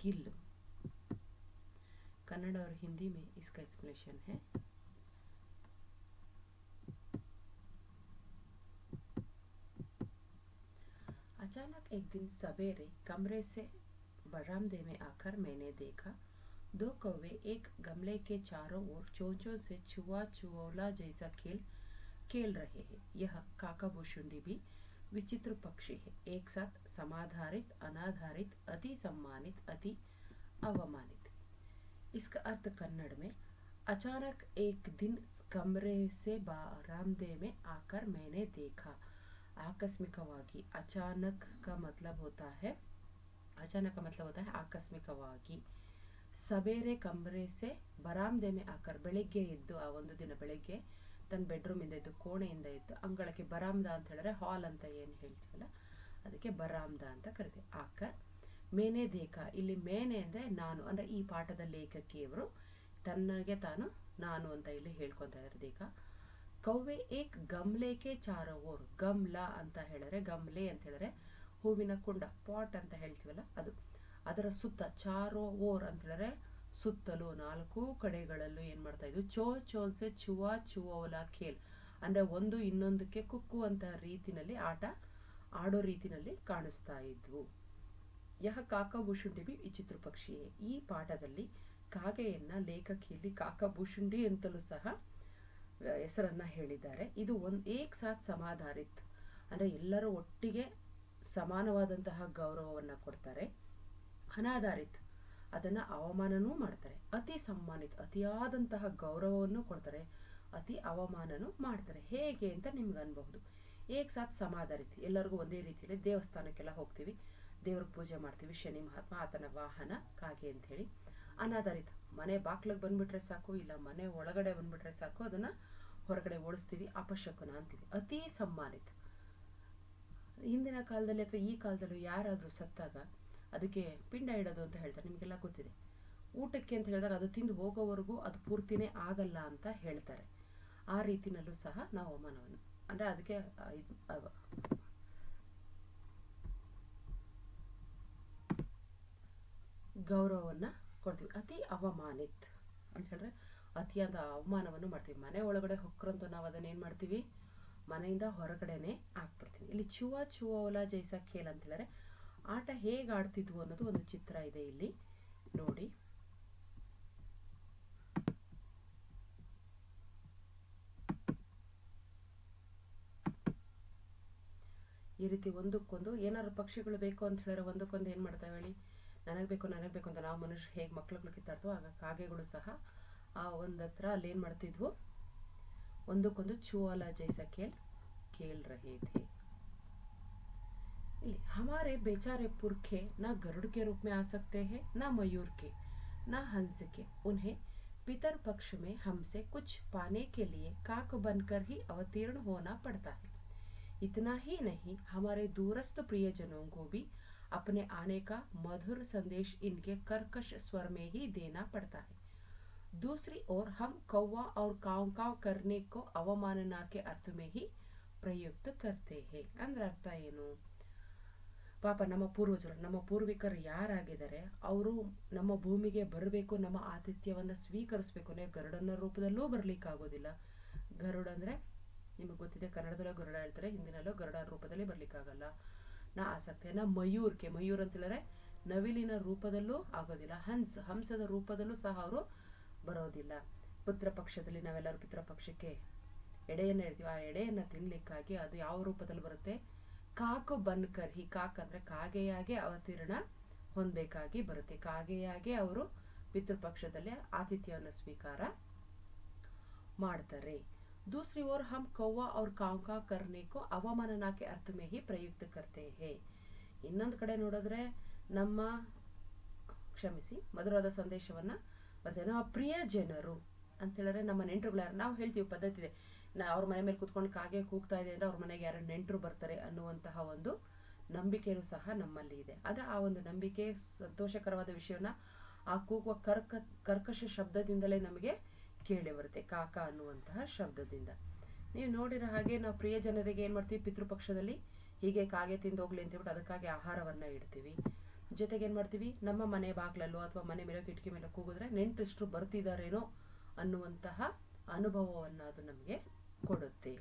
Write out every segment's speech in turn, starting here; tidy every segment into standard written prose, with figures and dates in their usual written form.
गिल। कन्नड़ और हिंदी में इसका एक्सप्लेनेशन है। अचानक एक दिन सवेरे कमरे से बरामदे में आकर मैंने देखा, दो कौवे एक गमले के चारों ओर चोंचों से छुआ छुओला जैसा खेल खेल रहे हैं। यह काकाबुशुंडी भी विचित्र पक्षी है, एक साथ समाधारित, अनाधारित, अति सम्मानित, अति अवमानित। इसका अर्थ कन्नड़ में, अचानक एक दिन कमरे से बरामदे में आकर मैंने देखा। आकस्मिकವಾಗಿ, अचानक का मतलब होता है आकस्मिकವಾಗಿ। ಸಬೇರೆ ಕಮರೆ से ಬರಾಮದೆ में आकर, ಬೆಳಿಗ್ಗೆ ಎದ್ದು, ಆ ಒಂದು ದಿನ ಬೆಳಿಗ್ಗೆ ತನ್ನ ಬೆಡ್ರೂಮ್ ಇಂದ ಎದ್ದು, ಕೋಣೆಯಿಂದ ಎದ್ದು ಅಂಗಳಕ್ಕೆ ಬರಾಮದ ಅಂತ ಹೇಳಿದ್ರೆ ಹಾಲ್ ಅಂತ ಏನು ಹೇಳ್ತೀವಲ್ಲ ಅದಕ್ಕೆ ಬರಾಮದ ಅಂತ ಕರಿತೀವಿ. ಆಕರ್ ಮೇನೆ ದೇಖ, ಇಲ್ಲಿ ಮೇನೆ ಅಂದ್ರೆ ನಾನು, ಅಂದ್ರೆ ಈ ಪಾಠದ ಲೇಖಕಿಯವರು ತನ್ನಗೆ ತಾನು ನಾನು ಅಂತ ಇಲ್ಲಿ ಹೇಳ್ಕೊಂತ ಇದ್ದಾರೆ. ದೇಖ ಕೌವೆ ಏಕ್ ಗಮ್ಲೆಕೆ ಚಾರೋ ಓರ್, ಗಮ್ಲ ಅಂತ ಹೇಳಿದ್ರೆ, ಗಮ್ಲೆ ಅಂತ ಹೇಳಿದ್ರೆ ಹೂವಿನ ಕುಂಡ, ಪಾಟ್ ಅಂತ ಹೇಳ್ತೀವಲ್ಲ ಅದು, ಅದರ ಸುತ್ತ ಚಾರೋ ಓರ್ ಅಂತ ಹೇಳಿದ್ರೆ ಸುತ್ತಲೂ, ನಾಲ್ಕು ಕಡೆಗಳಲ್ಲೂ ಏನ್ ಮಾಡ್ತಾ ಇದ್ವು, ಚೋ ಚೋನ್ಸೆ ಚುವಾ ಚುವೋಲ ಖೇಲ್ ಅಂದ್ರೆ ಒಂದು ಇನ್ನೊಂದಕ್ಕೆ ಕುಕ್ಕುವಂತ ರೀತಿನಲ್ಲಿ ಆಡೋ ರೀತಿನಲ್ಲಿ ಕಾಣಿಸ್ತಾ ಇದ್ವು. ಯಹ ಕಾಕಭೂಷುಂಡಿ ಬಿ ವಿಚಿತ್ರ ಪಕ್ಷಿಯೇ. ಈ ಪಾಠದಲ್ಲಿ ಕಾಗೆಯನ್ನ ಲೇಖಕಿಯಲ್ಲಿ ಕಾಕಭೂಷುಂಡಿ ಅಂತಲೂ ಸಹ ಹೆಸರನ್ನ ಹೇಳಿದ್ದಾರೆ. ಇದು ಏಕ್ ಸಾಥ್ ಸಮಾಧಾರಿತ್ ಅಂದ್ರೆ ಎಲ್ಲರೂ ಒಟ್ಟಿಗೆ ಸಮಾನವಾದಂತಹ ಗೌರವವನ್ನ ಕೊಡ್ತಾರೆ. ಅನಾಧಾರಿತ್ ಅದನ್ನ ಅವಮಾನನೂ ಮಾಡ್ತಾರೆ. ಅತಿ ಸಮ್ಮಾನಿತ್ ಅತಿಯಾದಂತಹ ಗೌರವವನ್ನು ಕೊಡ್ತಾರೆ. ಅತಿ ಅವಮಾನನೂ ಮಾಡ್ತಾರೆ. ಹೇಗೆ ಅಂತ ನಿಮ್ಗೆ ಅನ್ಬಹುದು. ಏಕ್ ಸಾಥ್ ಸಮಾಧಾರಿತ್, ಎಲ್ಲರಿಗೂ ಒಂದೇ ರೀತಿಯಲ್ಲಿ ದೇವಸ್ಥಾನಕ್ಕೆಲ್ಲ ಹೋಗ್ತೀವಿ, ದೇವ್ರ ಪೂಜೆ ಮಾಡ್ತೀವಿ, ಶನಿ ಮಹಾತ್ಮ ಆತನ ವಾಹನ ಕಾಗೆ ಅಂತ ಹೇಳಿ. ಅನಾಧಾರಿತ್ ಮನೆ ಬಾಕ್ಲಿಗೆ ಬಂದ್ಬಿಟ್ರೆ ಸಾಕು, ಇಲ್ಲ ಮನೆ ಒಳಗಡೆ ಬಂದ್ಬಿಟ್ರೆ ಸಾಕು, ಅದನ್ನ ಹೊರಗಡೆ ಓಡಿಸ್ತೀವಿ, ಅಪಶಕುನ ಅಂತೀವಿ. ಅತಿ ಸಮ್ಮಾನಿತ್, ಹಿಂದಿನ ಕಾಲದಲ್ಲಿ ಅಥವಾ ಈ ಕಾಲದಲ್ಲೂ ಯಾರಾದ್ರೂ ಸತ್ತಾಗ ಅದಕ್ಕೆ ಪಿಂಡ ಇಡೋದು ಅಂತ ಹೇಳ್ತಾರೆ, ನಿಮಗೆಲ್ಲ ಗೊತ್ತಿದೆ. ಊಟಕ್ಕೆ ಅಂತ ಹೇಳಿದಾಗ ಅದು ತಿಂದು ಹೋಗೋವರೆಗೂ ಅದು ಪೂರ್ತಿನೇ ಆಗಲ್ಲ ಅಂತ ಹೇಳ್ತಾರೆ. ಆ ರೀತಿನಲ್ಲೂ ಸಹ ನಾವು ಅವಮಾನವನ್ನು ಅಂದ್ರೆ ಅದಕ್ಕೆ ಗೌರವವನ್ನ ಕೊಡ್ತೀವಿ. ಅತಿ ಅವಮಾನಿತ್ ಅಂತ ಹೇಳಿದ್ರೆ ಅತಿಯಾದ ಅವಮಾನವನ್ನು ಮಾಡ್ತೀವಿ. ಮನೆ ಒಳಗಡೆ ಹೊಕ್ಕರಂತೂ ನಾವು ಅದನ್ನ ಏನ್ ಮಾಡ್ತೀವಿ, ಮನೆಯಿಂದ ಹೊರಗಡೆನೆ ಹಾಕ್ಬಿಡ್ತೀವಿ. ಇಲ್ಲಿ ಚುವಾ ಚುವೋಲ ಜೈಸಾ ಖೇಲ್ ಅಂತ ಹೇಳಿದ್ರೆ ಆಟ ಹೇಗೆ ಆಡ್ತಿದ್ವು ಅನ್ನೋದು ಒಂದು ಚಿತ್ರ ಇದೆ ಇಲ್ಲಿ ನೋಡಿ. ಈ ರೀತಿ ಒಂದಕ್ಕೊಂದು ಏನಾದ್ರು ಪಕ್ಷಿಗಳು ಬೇಕು ಅಂತ ಹೇಳಿದ್ರೆ ಒಂದಕ್ಕೊಂದು ಏನ್ ಮಾಡ್ತಾವೆ ಹೇಳಿ, ನನಗ್ ಬೇಕು ಅಂತ ನಾವು ಮನುಷ್ಯರು ಹೇಗೆ ಮಕ್ಳುಗಳು ಕಿತ್ತಾಡ್ತೋ ಆಗ ಕಾಗೆಗಳು ಸಹ ಆ ಒಂದತ್ರ ಅಲ್ಲಿ ಏನ್ ಮಾಡ್ತಿದ್ವು, ಒಂದಕ್ಕೊಂದು ಚುವಾಲ ಜೈಸಾ खेल रहे थे. हमारे बेचारे पुरखे न गरुड़ के रूप में आ सकते हैं, न मयूर के, न हंस के. उन्हें पितर पक्ष में हमसे कुछ पाने के लिए काक बनकर ही अवतीर्ण होना पड़ता है. इतना ही नहीं, हमारे दूरस्थ प्रियजनों को भी अपने आने का मधुर संदेश इनके कर्कश स्वर में ही देना पड़ता है. दूसरी ओर हम कौवा और काव काव करने को अवमानना के अर्थ में ही ಪ್ರಯುಕ್ತ ಕರ್ತೆ ಹೇ. ಅಂದ್ರೆ ಅರ್ಥ ಏನು, ಪಾಪ ನಮ್ಮ ಪೂರ್ವಜರು, ನಮ್ಮ ಪೂರ್ವಿಕರು ಯಾರಾಗಿದ್ದಾರೆ ಅವರು ನಮ್ಮ ಭೂಮಿಗೆ ಬರಬೇಕು, ನಮ್ಮ ಆತಿಥ್ಯವನ್ನ ಸ್ವೀಕರಿಸಬೇಕು ಅಂದ್ರೆ ಗರುಡನ ರೂಪದಲ್ಲೂ ಬರ್ಲಿಕ್ಕೆ ಆಗೋದಿಲ್ಲ. ಗರುಡ ಅಂದ್ರೆ ನಿಮಗೆ ಗೊತ್ತಿದೆ, ಕನ್ನಡದಲ್ಲೂ ಗರುಡ ಹೇಳ್ತಾರೆ, ಹಿಂದಿನಲ್ಲೂ ಗರುಡ ರೂಪದಲ್ಲಿ ಬರ್ಲಿಕ್ಕಾಗಲ್ಲ. ನಾ ಆಸಕ್ತಿ ನಾ ಮಯೂರ್ಗೆ, ಮಯೂರ್ ಅಂತ ಹೇಳಿದ್ರೆ ನವಿಲಿನ ರೂಪದಲ್ಲೂ ಆಗೋದಿಲ್ಲ. ಹಂಸದ ರೂಪದಲ್ಲೂ ಸಹ ಅವರು ಬರೋದಿಲ್ಲ. ಪಿತೃಪಕ್ಷದಲ್ಲಿ ನಾವೆಲ್ಲರೂ ಪಿತೃಪಕ್ಷಕ್ಕೆ ಎಡೆಯನ್ನ ಇಡ್ತೀವಿ. ಆ ಎಡೆಯನ್ನ ತಿನ್ಲಿಕ್ಕಾಗಿ ಅದು ಯಾವ ರೂಪದಲ್ಲಿ ಬರುತ್ತೆ, ಕಾಕು ಬನ್ಕರ್ ಹಿ, ಕಾಕ್ ಅಂದ್ರೆ ಕಾಗೆಯಾಗೆ ಅವತೀರ್ಣ ಹೊಂದಬೇಕಾಗಿ ಬರುತ್ತೆ. ಕಾಗೆಯಾಗೆ ಅವರು ಪಿತೃಪಕ್ಷದಲ್ಲಿ ಆತಿಥ್ಯವನ್ನು ಸ್ವೀಕಾರ ಮಾಡ್ತಾರೆ. दूसरी ओर हम कौवा और काव काव करने को अवमानना के अर्थ में ही प्रयुक्त करते हैं. ಇನ್ನೊಂದು ಕಡೆ ನೋಡಿದ್ರೆ ನಮ್ಮ ಕ್ಷಮಿಸಿ ಮಧುರವಾದ ಸಂದೇಶವನ್ನ ಬರ್ತೇವೆ. ನಮ್ಮ ಪ್ರಿಯ ಜನರು ಅಂತ ಹೇಳಿದ್ರೆ ನಮ್ಮ ನೆಂಟರುಗಳ, ನಾವು ಹೇಳ್ತೀವಿ ಪದ್ಧತಿ ಇದೆ, ಅವ್ರ ಮನೆ ಮೇಲೆ ಕೂತ್ಕೊಂಡು ಕಾಗೆ ಕೂಗ್ತಾ ಇದೆ ಅಂದ್ರೆ ಅವ್ರ ಮನೆಗೆ ಯಾರು ನೆಂಟರು ಬರ್ತಾರೆ ಅನ್ನುವಂತಹ ಒಂದು ನಂಬಿಕೆಯೂ ಸಹ ನಮ್ಮಲ್ಲಿ ಇದೆ. ಆದ್ರೆ ಆ ಒಂದು ನಂಬಿಕೆ ಸಂತೋಷಕರವಾದ ವಿಷಯವನ್ನ ಆ ಕೂಗುವ ಕರ್ಕಶ ಶಬ್ದದಿಂದಲೇ ನಮಗೆ ಕೇಳಿ ಬರುತ್ತೆ, ಕಾಕ ಅನ್ನುವಂತಹ ಶಬ್ದದಿಂದ. ನೀವು ನೋಡಿರೋ ಹಾಗೆ ನಾವು ಪ್ರಿಯ ಜನರಿಗೆ ಏನ್ ಮಾಡ್ತೀವಿ, ಪಿತೃಪಕ್ಷದಲ್ಲಿ ಹೀಗೆ ಕಾಗೆ ತಿಂದೋಗ್ಲಿ ಅಂತ ಹೇಳ್ಬಿಟ್ಟು ಅದಕ್ಕಾಗಿ ಆಹಾರವನ್ನ ಇಡ್ತೀವಿ. ಜೊತೆಗೆ ಏನು ಮಾಡ್ತೀವಿ, ನಮ್ಮ ಮನೆ ಬಾಗ್ಲಲ್ಲೋ ಅಥವಾ ಮನೆ ಮೇಲೆ ಕಿಟಕಿ ಮೇಲೆ ಕೂಗಿದ್ರೆ ನೆಂಟರಿಷ್ಟರು ಬರ್ತಿದ್ದಾರೇನೋ ಅನ್ನುವಂತಹ ಅನುಭವವನ್ನು ಅದು ನಮಗೆ ಕೊಡುತ್ತೆ.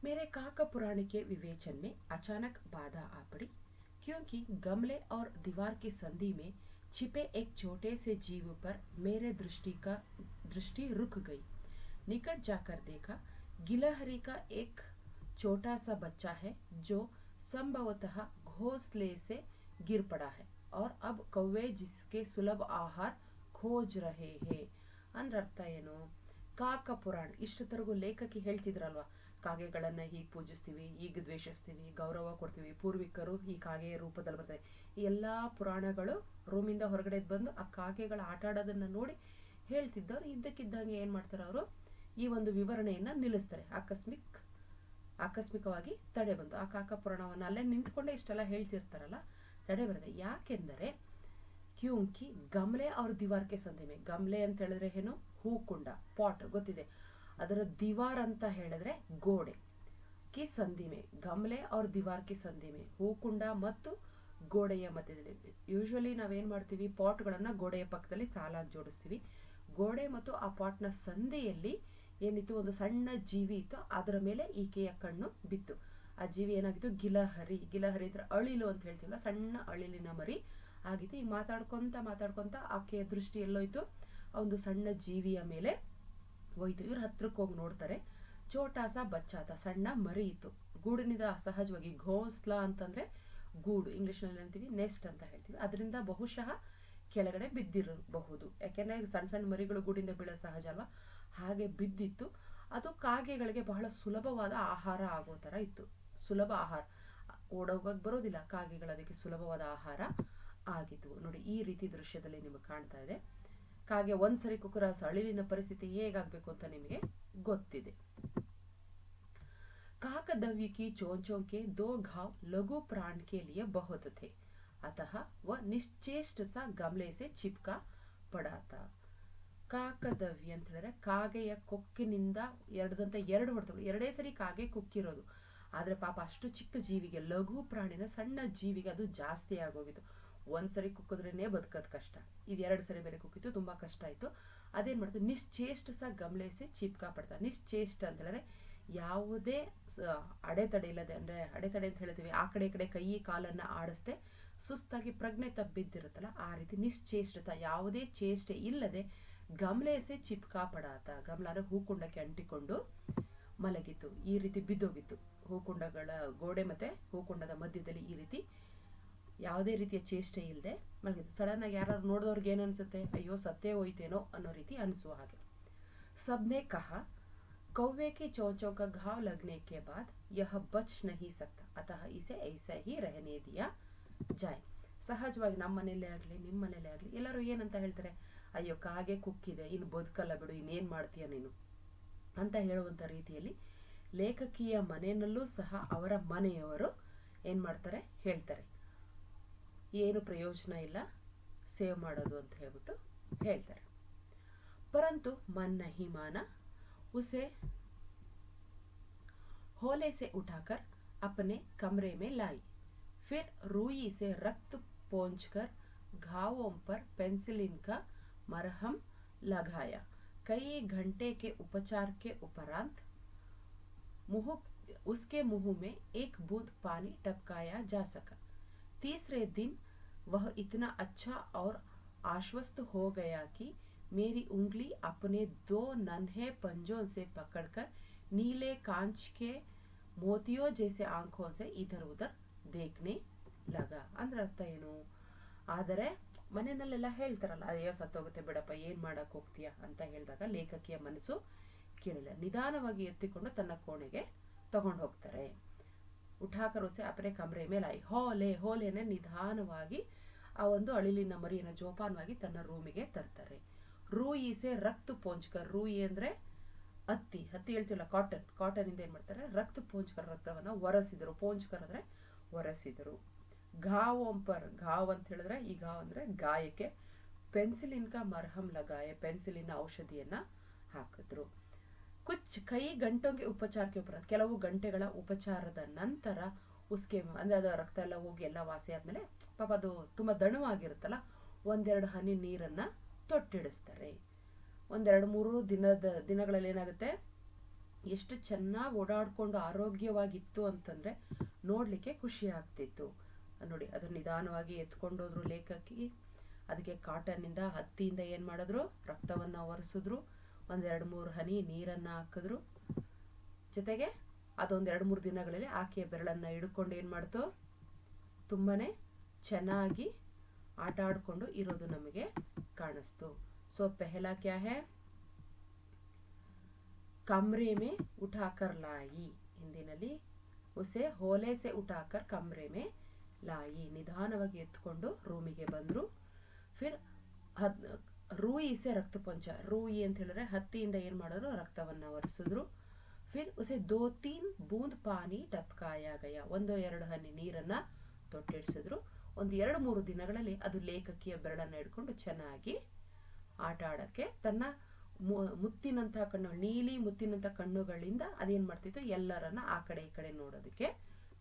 मेरे काका पुराण के विवेचन में अचानक बाधा आ पड़ी, क्योंकि गमले और दीवार की संधि में छिपे एक छोटे से जीव पर मेरे दृष्टि रुक गई। निकट जाकर देखा, गिलहरी का एक छोटा सा बच्चा है जो संभवतः घोंसले से गिर पड़ा है और अब कौवे जिसके सुलभ आहार खोज रहे हैं. ಅಂದ್ರೆ ಅರ್ಥ ಏನು, ಕಾಕ ಪುರಾಣ ಇಷ್ಟೊತ್ತರೆಗೂ ಲೇಖಕಿ ಹೇಳ್ತಿದ್ರಲ್ವಾ, ಕಾಗೆಗಳನ್ನ ಹೀಗೆ ಪೂಜಿಸ್ತೀವಿ, ಈಗ ದ್ವೇಷಿಸ್ತೀವಿ, ಗೌರವ ಕೊಡ್ತೀವಿ, ಪೂರ್ವಿಕರು ಈ ಕಾಗೆಯ ರೂಪದಲ್ಲಿ ಬರ್ತಾರೆ. ಈ ಎಲ್ಲಾ ಪುರಾಣಗಳು ರೂಮಿಂದ ಹೊರಗಡೆ ಬಂದು ಆ ಕಾಗೆಗಳ ಆಟ ಆಡೋದನ್ನ ನೋಡಿ ಹೇಳ್ತಿದ್ದವ್ರು ಇದ್ದಕ್ಕಿದ್ದಂಗೆ ಏನ್ ಮಾಡ್ತಾರೆ, ಅವರು ಈ ಒಂದು ವಿವರಣೆಯನ್ನ ನಿಲ್ಲಿಸ್ತಾರೆ. ಆಕಸ್ಮಿಕವಾಗಿ ತಡೆ ಬಂತು. ಆ ಕಾಕ ಪುರಾಣವನ್ನ ಅಲ್ಲೇ ನಿಂತ್ಕೊಂಡೇ ಇಷ್ಟೆಲ್ಲ ಹೇಳ್ತಿರ್ತಾರಲ್ಲ, ತಡೆ ಬರದೆ. ಯಾಕೆಂದರೆ ಕ್ಯೂಂಕಿ ಗಮ್ಲೆ ಅವ್ರ ದಿವಾರ್ಕೆ ಸಂಧಿಮೆ, ಗಮ್ಲೆ ಅಂತ ಹೇಳಿದ್ರೆ ಏನು, ಹೂಕುಂಡ, ಪಾಟ್ ಗೊತ್ತಿದೆ. ಅದರ ದಿವಾರ್ ಅಂತ ಹೇಳಿದ್ರೆ ಗೋಡೆ, ಕಿ ಸಂಧಿಮೆ, ಗಮ್ಲೆ ಅವ್ರ ದಿವಾರ್ ಕಿ ಸಂಧಿಮೆ, ಹೂಕುಂಡ ಮತ್ತು ಗೋಡೆಯ ಮಧ್ಯದಲ್ಲಿ. ಯೂಶುವಲಿ ನಾವೇನ್ ಮಾಡ್ತೀವಿ, ಪಾಟ್ಗಳನ್ನ ಗೋಡೆಯ ಪಕ್ಕದಲ್ಲಿ ಸಾಲಾಗಿ ಜೋಡಿಸ್ತೀವಿ. ಗೋಡೆ ಮತ್ತು ಆ ಪಾಟ್ನ ಸಂಧಿಯಲ್ಲಿ ಏನಿತ್ತು, ಒಂದು ಸಣ್ಣ ಜೀವಿ ಇತ್ತು. ಅದರ ಮೇಲೆ ಈಕೆಯ ಕಣ್ಣು ಬಿತ್ತು. ಆ ಜೀವಿ ಏನಾಗಿತ್ತು, ಗಿಲಹರಿ. ಗಿಲಹರಿ ಅಂದ್ರೆ ಅಳಿಲು ಅಂತ ಹೇಳ್ತೀವಲ್ಲ, ಸಣ್ಣ ಅಳಿಲಿನ ಮರಿ ಆಗಿತ್ತು. ಈ ಮಾತಾಡ್ಕೊಂತ ಆಕೆಯ ದೃಷ್ಟಿ ಎಲ್ಲೋಯ್ತು, ಒಂದು ಸಣ್ಣ ಜೀವಿಯ ಮೇಲೆ ಹೋಯ್ತು. ಇವ್ರು ಹತ್ರಕ್ಕೆ ಹೋಗಿ ನೋಡ್ತಾರೆ. ಚೋಟಾಸ ಬಚ್ಚಾತ, ಸಣ್ಣ ಮರಿ ಇತ್ತು. ಗೂಡಿನಿಂದ ಸಹಜವಾಗಿ, ಘೋಂಸ್ಲಾ ಅಂತಂದ್ರೆ ಗೂಡು, ಇಂಗ್ಲಿಷ್ ನಲ್ಲಿ ಅಂತೀವಿ ನೆಸ್ಟ್ ಅಂತ ಹೇಳ್ತೀವಿ. ಅದರಿಂದ ಬಹುಶಃ ಕೆಳಗಡೆ ಬಿದ್ದಿರಬಹುದು. ಯಾಕೆಂದ್ರೆ ಸಣ್ಣ ಸಣ್ಣ ಮರಿಗಳು ಗೂಡಿಂದ ಬೀಳೋದು ಸಹಜ ಅಲ್ವಾ, ಹಾಗೆ ಬಿದ್ದಿತ್ತು. ಅದು ಕಾಗೆಗಳಿಗೆ ಬಹಳ ಸುಲಭವಾದ ಆಹಾರ ಆಗೋ ತರ ಇತ್ತು. ಸುಲಭ ಆಹಾರ, ಓಡೋಗಕ್ಕೆ ಬರೋದಿಲ್ಲ, ಕಾಗೆಗಳು ಅದಕ್ಕೆ ಸುಲಭವಾದ ಆಹಾರ ಆಗಿತ್ತು. ನೋಡಿ, ಈ ರೀತಿ ದೃಶ್ಯದಲ್ಲಿ ನಿಮಗೆ ಕಾಣ್ತಾ ಇದೆ. ಕಾಗೆ ಒಂದ್ಸರಿ ಕುಕ್ಕರ ಅಳಿಲಿನ ಪರಿಸ್ಥಿತಿ ಹೇಗಾಗ್ಬೇಕು ಅಂತ ನಿಮಗೆ ಗೊತ್ತಿದೆ. काकदव्य की चोंचों के 2 घाव लघु प्राण के लिए बहुत थे, अतः वह निश्चेष्ट सा गमले से चिपका पड़ा था. ಕಾಕದವ್ಯ ಅಂತ ಹೇಳಿದ್ರೆ ಕಾಗೆಯ ಕೊಕ್ಕಿನಿಂದ ಎರಡು ಹೊಡೆತಗಳು. ಎರಡೇ ಸರಿ ಕಾಗೆ ಕುಕ್ಕಿರೋದು, ಆದ್ರೆ ಪಾಪ ಅಷ್ಟು ಚಿಕ್ಕ ಜೀವಿಗೆ, ಲಘು ಪ್ರಾಣಿನ ಸಣ್ಣ ಜೀವಿಗೆ ಅದು ಜಾಸ್ತಿ ಆಗೋಗಿತ್ತು. ಒಂದ್ಸರಿ ಕುಕ್ಕಿದ್ರೇನೆ ಬದುಕೋದ್ ಕಷ್ಟ, ಇದು 2 ಸರಿ ಬೇರೆ ಕುಕ್ಕಿತ್ತು, ತುಂಬಾ ಕಷ್ಟ ಆಯ್ತು. ಅದೇನ್ ಮಾಡ್ತು, ನಿಶ್ಚೇಷ್ಟ ಸ ಗಮಲೆಸಿ ಚಿಪ್ಕಾ ಪಡ್ತಾ. ನಿಶ್ಚೇಷ್ಟ ಅಂತ ಹೇಳಿದ್ರೆ ಯಾವುದೇ ಅಡೆತಡೆ ಇಲ್ಲದೆ, ಅಂದ್ರೆ ಅಡೆತಡೆ ಅಂತ ಹೇಳ್ತೀವಿ, ಆ ಕಡೆ ಈ ಕಡೆ ಕೈ ಕಾಲನ್ನ ಆಡಿಸ್ದೆ ಸುಸ್ತಾಗಿ ಪ್ರಜ್ಞೆ ತಬ್ಬಿದ್ದಿರುತ್ತಲ್ಲ, ಆ ರೀತಿ ನಿಶ್ಚೇಷ್ಟತ, ಯಾವುದೇ ಚೇಷ್ಟೆ ಇಲ್ಲದೆ ಗಮಲೆಸೆ ಚಿಪ್ಕಾ ಪಡಾತ. ಗಮಲ ಅಂದ್ರೆ ಹೂಕುಂಡಕ್ಕೆ ಅಂಟಿಕೊಂಡು ಮಲಗಿತ್ತು, ಈ ರೀತಿ ಬಿದ್ದೋಗಿತ್ತು. ಹೂಕುಂಡಗಳ ಗೋಡೆ ಮತ್ತೆ ಹೂಕುಂಡದ ಮಧ್ಯದಲ್ಲಿ ಈ ರೀತಿ ಯಾವುದೇ ರೀತಿಯ ಚೇಷ್ಟೆ ಇಲ್ಲದೆ ಮಲಗಿತ್ತು. ಸಡನ್ ಆಗಿ ಯಾರು ನೋಡಿದವ್ರಿಗೆ ಏನ್ ಅನ್ಸುತ್ತೆ, ಅಯ್ಯೋ ಸತ್ತೇ ಹೋಯ್ತೇನೋ ಅನ್ನೋ ರೀತಿ ಅನಿಸುವ ಹಾಗೆ. ಸಬ್ನೆ ಕಹಾ, कौवे के चोंचों का घाव लगने के बाद यह बच नहीं सकता, अतः इसे ऐसा ही रहने दिया जाए. ಸಹಜವಾಗಿ ನಮ್ಮ ಮನೆಯಲ್ಲೇ ಆಗ್ಲಿ ನಿಮ್ಮ ಮನೆಯಲ್ಲೇ ಆಗ್ಲಿ ಎಲ್ಲರೂ ಏನಂತ ಹೇಳ್ತಾರೆ, ಅಯ್ಯೋ ಕಾಗೆ ಕುಕ್ಕಿದೆ, ಇನ್ನು ಬದುಕಲ್ಲ ಬಿಡು, ಇನ್ನೇನ್ ಮಾಡ್ತೀಯ ನೀನು ಅಂತ ಹೇಳುವಂತ ರೀತಿಯಲ್ಲಿ ಲೇಖಕಿಯ ಮನೆಯಲ್ಲೂ ಸಹ ಅವರ ಮನೆಯವರು ಏನ್ ಮಾಡ್ತಾರೆ, ಹೇಳ್ತಾರೆ ಏನು ಪ್ರಯೋಜನ ಇಲ್ಲ ಸೇವ್ ಮಾಡೋದು ಅಂತ ಹೇಳ್ಬಿಟ್ಟು ಹೇಳ್ತಾರೆ. ಪರಂತು ಮನ್ ನಹಿ ಮಾನ, उसे होले से उठाकर अपने कमरे में लाई, फिर रुई से रक्त पोंछकर घावों पर पेंसिलिन का मरहम लगाया. कई घंटे के उपचार के उपरांत उसके मुंह में एक बूंद पानी टपकाया जा सका. तीसरे दिन वह इतना अच्छा और आश्वस्त हो गया कि मेरी उंगली अपने 2 नन्हे पंजों से पकड़कर नीले कांच के मोतियों जैसे आंखों से इधर उधर देखने लगा. ಅಂದ್ರೆ ಅರ್ಥ ಏನು, ಆದರೆ ಮನೆಯಲ್ಲೆಲ್ಲ ಹೇಳ್ತಾರಲ್ಲ, ಅಯ್ಯೋ ಸತ್ತೋಗುತ್ತೆ ಬಿಡಪ್ಪ, ಏನ್ ಮಾಡಕ್ ಹೋಗ್ತೀಯ ಅಂತ ಹೇಳಿದಾಗ ಲೇಖಕಿಯ ಮನಸ್ಸು ಕೇಳಿಲ್ಲ. ನಿಧಾನವಾಗಿ ಎತ್ತಿಕೊಂಡು ತನ್ನ ಕೋಣೆಗೆ ತಗೊಂಡು ಹೋಗ್ತಾರೆ. ಉಠಾಕರೋಸೆ ಅಪನೆ ಕಮರೆ ಮೇಲೆ ಆಯಿ, ಹೋಲೆನೆ ನಿಧಾನವಾಗಿ ಆ ಒಂದು ಅಳಿಲಿನ ಮರಿಯನ್ನು ಜೋಪಾನವಾಗಿ ತನ್ನ ರೂಮಿಗೆ ತರ್ತಾರೆ. ರೂಯಿ ಸೆ ರಕ್ತ ಪೋಂಚ್ಕರ್, ರೂಯಿ ಅಂದ್ರೆ ಹತ್ತಿ ಹೇಳ್ತಿಲ್ಲ, ಕಾಟನ್ ಇಂದ ಏನ್ ಮಾಡ್ತಾರೆ, ರಕ್ತ ಪೋಂಚ್ಕರ್, ರಕ್ತವನ್ನ ಒರೆಸಿದರು. ಪೋಂಚ್ಕರ್ ಅಂದ್ರೆ ಒರೆಸಿದರು. ಘಾವ್ ಒಂಪರ್, ಘಾವ್ ಅಂತ ಹೇಳಿದ್ರೆ ಈ ಘಾವ್ ಅಂದ್ರೆ ಗಾಯಕ್ಕೆ. ಪೆನ್ಸಿಲಿನ್ ಕಾ ಮರ್ಹಮ್ ಲಗಾಯ, ಪೆನ್ಸಿಲಿನ ಔಷಧಿಯನ್ನ ಹಾಕಿದ್ರು. ಕುಚ್ ಕೈ ಗಂಟೋಂಗೆ ಉಪಚಾರಕ್ಕೆ ಉಪರಾಂತ, ಕೆಲವು ಗಂಟೆಗಳ ಉಪಚಾರದ ನಂತರ ಉಸ್ಕೆ ಅಂದರೆ ಅದು ರಕ್ತ ಎಲ್ಲ ಹೋಗಿ ಎಲ್ಲ ವಾಸಿ ಆದಮೇಲೆ ಪಾಪ ಅದು ತುಂಬ ದಣವಾಗಿರುತ್ತಲ್ಲ, ಒಂದೆರಡು ಹನಿ ನೀರನ್ನು ತೊಟ್ಟಿಡಿಸ್ತಾರೆ. ಒಂದೆರಡು ಮೂರು ದಿನಗಳಲ್ಲಿ ಏನಾಗುತ್ತೆ, ಎಷ್ಟು ಚೆನ್ನಾಗಿ ಓಡಾಡಿಕೊಂಡು ಆರೋಗ್ಯವಾಗಿತ್ತು ಅಂತಂದರೆ ನೋಡಲಿಕ್ಕೆ ಖುಷಿ ಆಗ್ತಿತ್ತು. ನೋಡಿ, ಅದನ್ನು ನಿಧಾನವಾಗಿ ಎತ್ಕೊಂಡೋದ್ರು ಲೇಖಕಿ. ಅದಕ್ಕೆ ಕಾಟನ್ನಿಂದ ಹತ್ತಿಯಿಂದ ಏನು ಮಾಡಿದ್ರು, ರಕ್ತವನ್ನು ಒರೆಸಿದ್ರು, ಒಂದೆರಡು ಮೂರು ಹನಿ ನೀರನ್ನು ಹಾಕಿದ್ರು. ಜೊತೆಗೆ ಅದೊಂದೆರಡು ಮೂರು ದಿನಗಳಲ್ಲಿ ಆಕೆಯ ಬೆರಳನ್ನು ಹಿಡ್ಕೊಂಡು ಏನು ಮಾಡ್ತು, ತುಂಬಾ ಚೆನ್ನಾಗಿ ಆಟ ಆಡಿಕೊಂಡು ಇರೋದು ನಮಗೆ ಕಾಣಿಸ್ತು. ಸೊ ಪೆಹಲಾ ಕ್ಯಾ ಹೈ, ಕಮ್ರೆ ಮೇ ಉಠಾಕರ್ ಲಾಯಿ. ಹಿಂದಿನಲ್ಲಿ ಉಸೆ ಹೋಲೆ ಸೆ ಉಠಾಕರ್ ಕಮ್ರೆ ಮೇ ಲಾಯಿ, ನಿಧಾನವಾಗಿ ಎತ್ಕೊಂಡು ರೂಮಿಗೆ ಬಂದರು. ಫಿರ್ ರೂಯಿ ಸೆ ರಕ್ತ ಪಂಚ, ರೂಯಿ ಅಂತ ಹೇಳಿದ್ರೆ ಹತ್ತಿಯಿಂದ ಏನು ಮಾಡಿದ್ರು, ರಕ್ತವನ್ನು ಒರೆಸಿದ್ರು. ಫಿರ್ ಉಸೆ 2-3 ಬೂಂದ್ ಪಾನಿ ಟಪ್ಕಾಯ ಗಯ, 1-2 ಹನಿ ನೀರನ್ನು ತೊಟ್ಟಿಡಿಸಿದ್ರು. ಒಂದು 2-3 ದಿನಗಳಲ್ಲಿ ಅದು ಲೇಖಕಿಯ ಬೆರಳನ್ನು ಹಿಡ್ಕೊಂಡು ಚೆನ್ನಾಗಿ ಆಟ ಆಡೋಕ್ಕೆ ತನ್ನ ಮುತ್ತಿನಂತಹ ಕಣ್ಣು, ನೀಲಿ ಮುತ್ತಿನಂತಹ ಕಣ್ಣುಗಳಿಂದ ಅದೇನು ಮಾಡ್ತಿತ್ತು, ಎಲ್ಲರನ್ನ ಆ ಕಡೆ ಈ ಕಡೆ ನೋಡೋದಕ್ಕೆ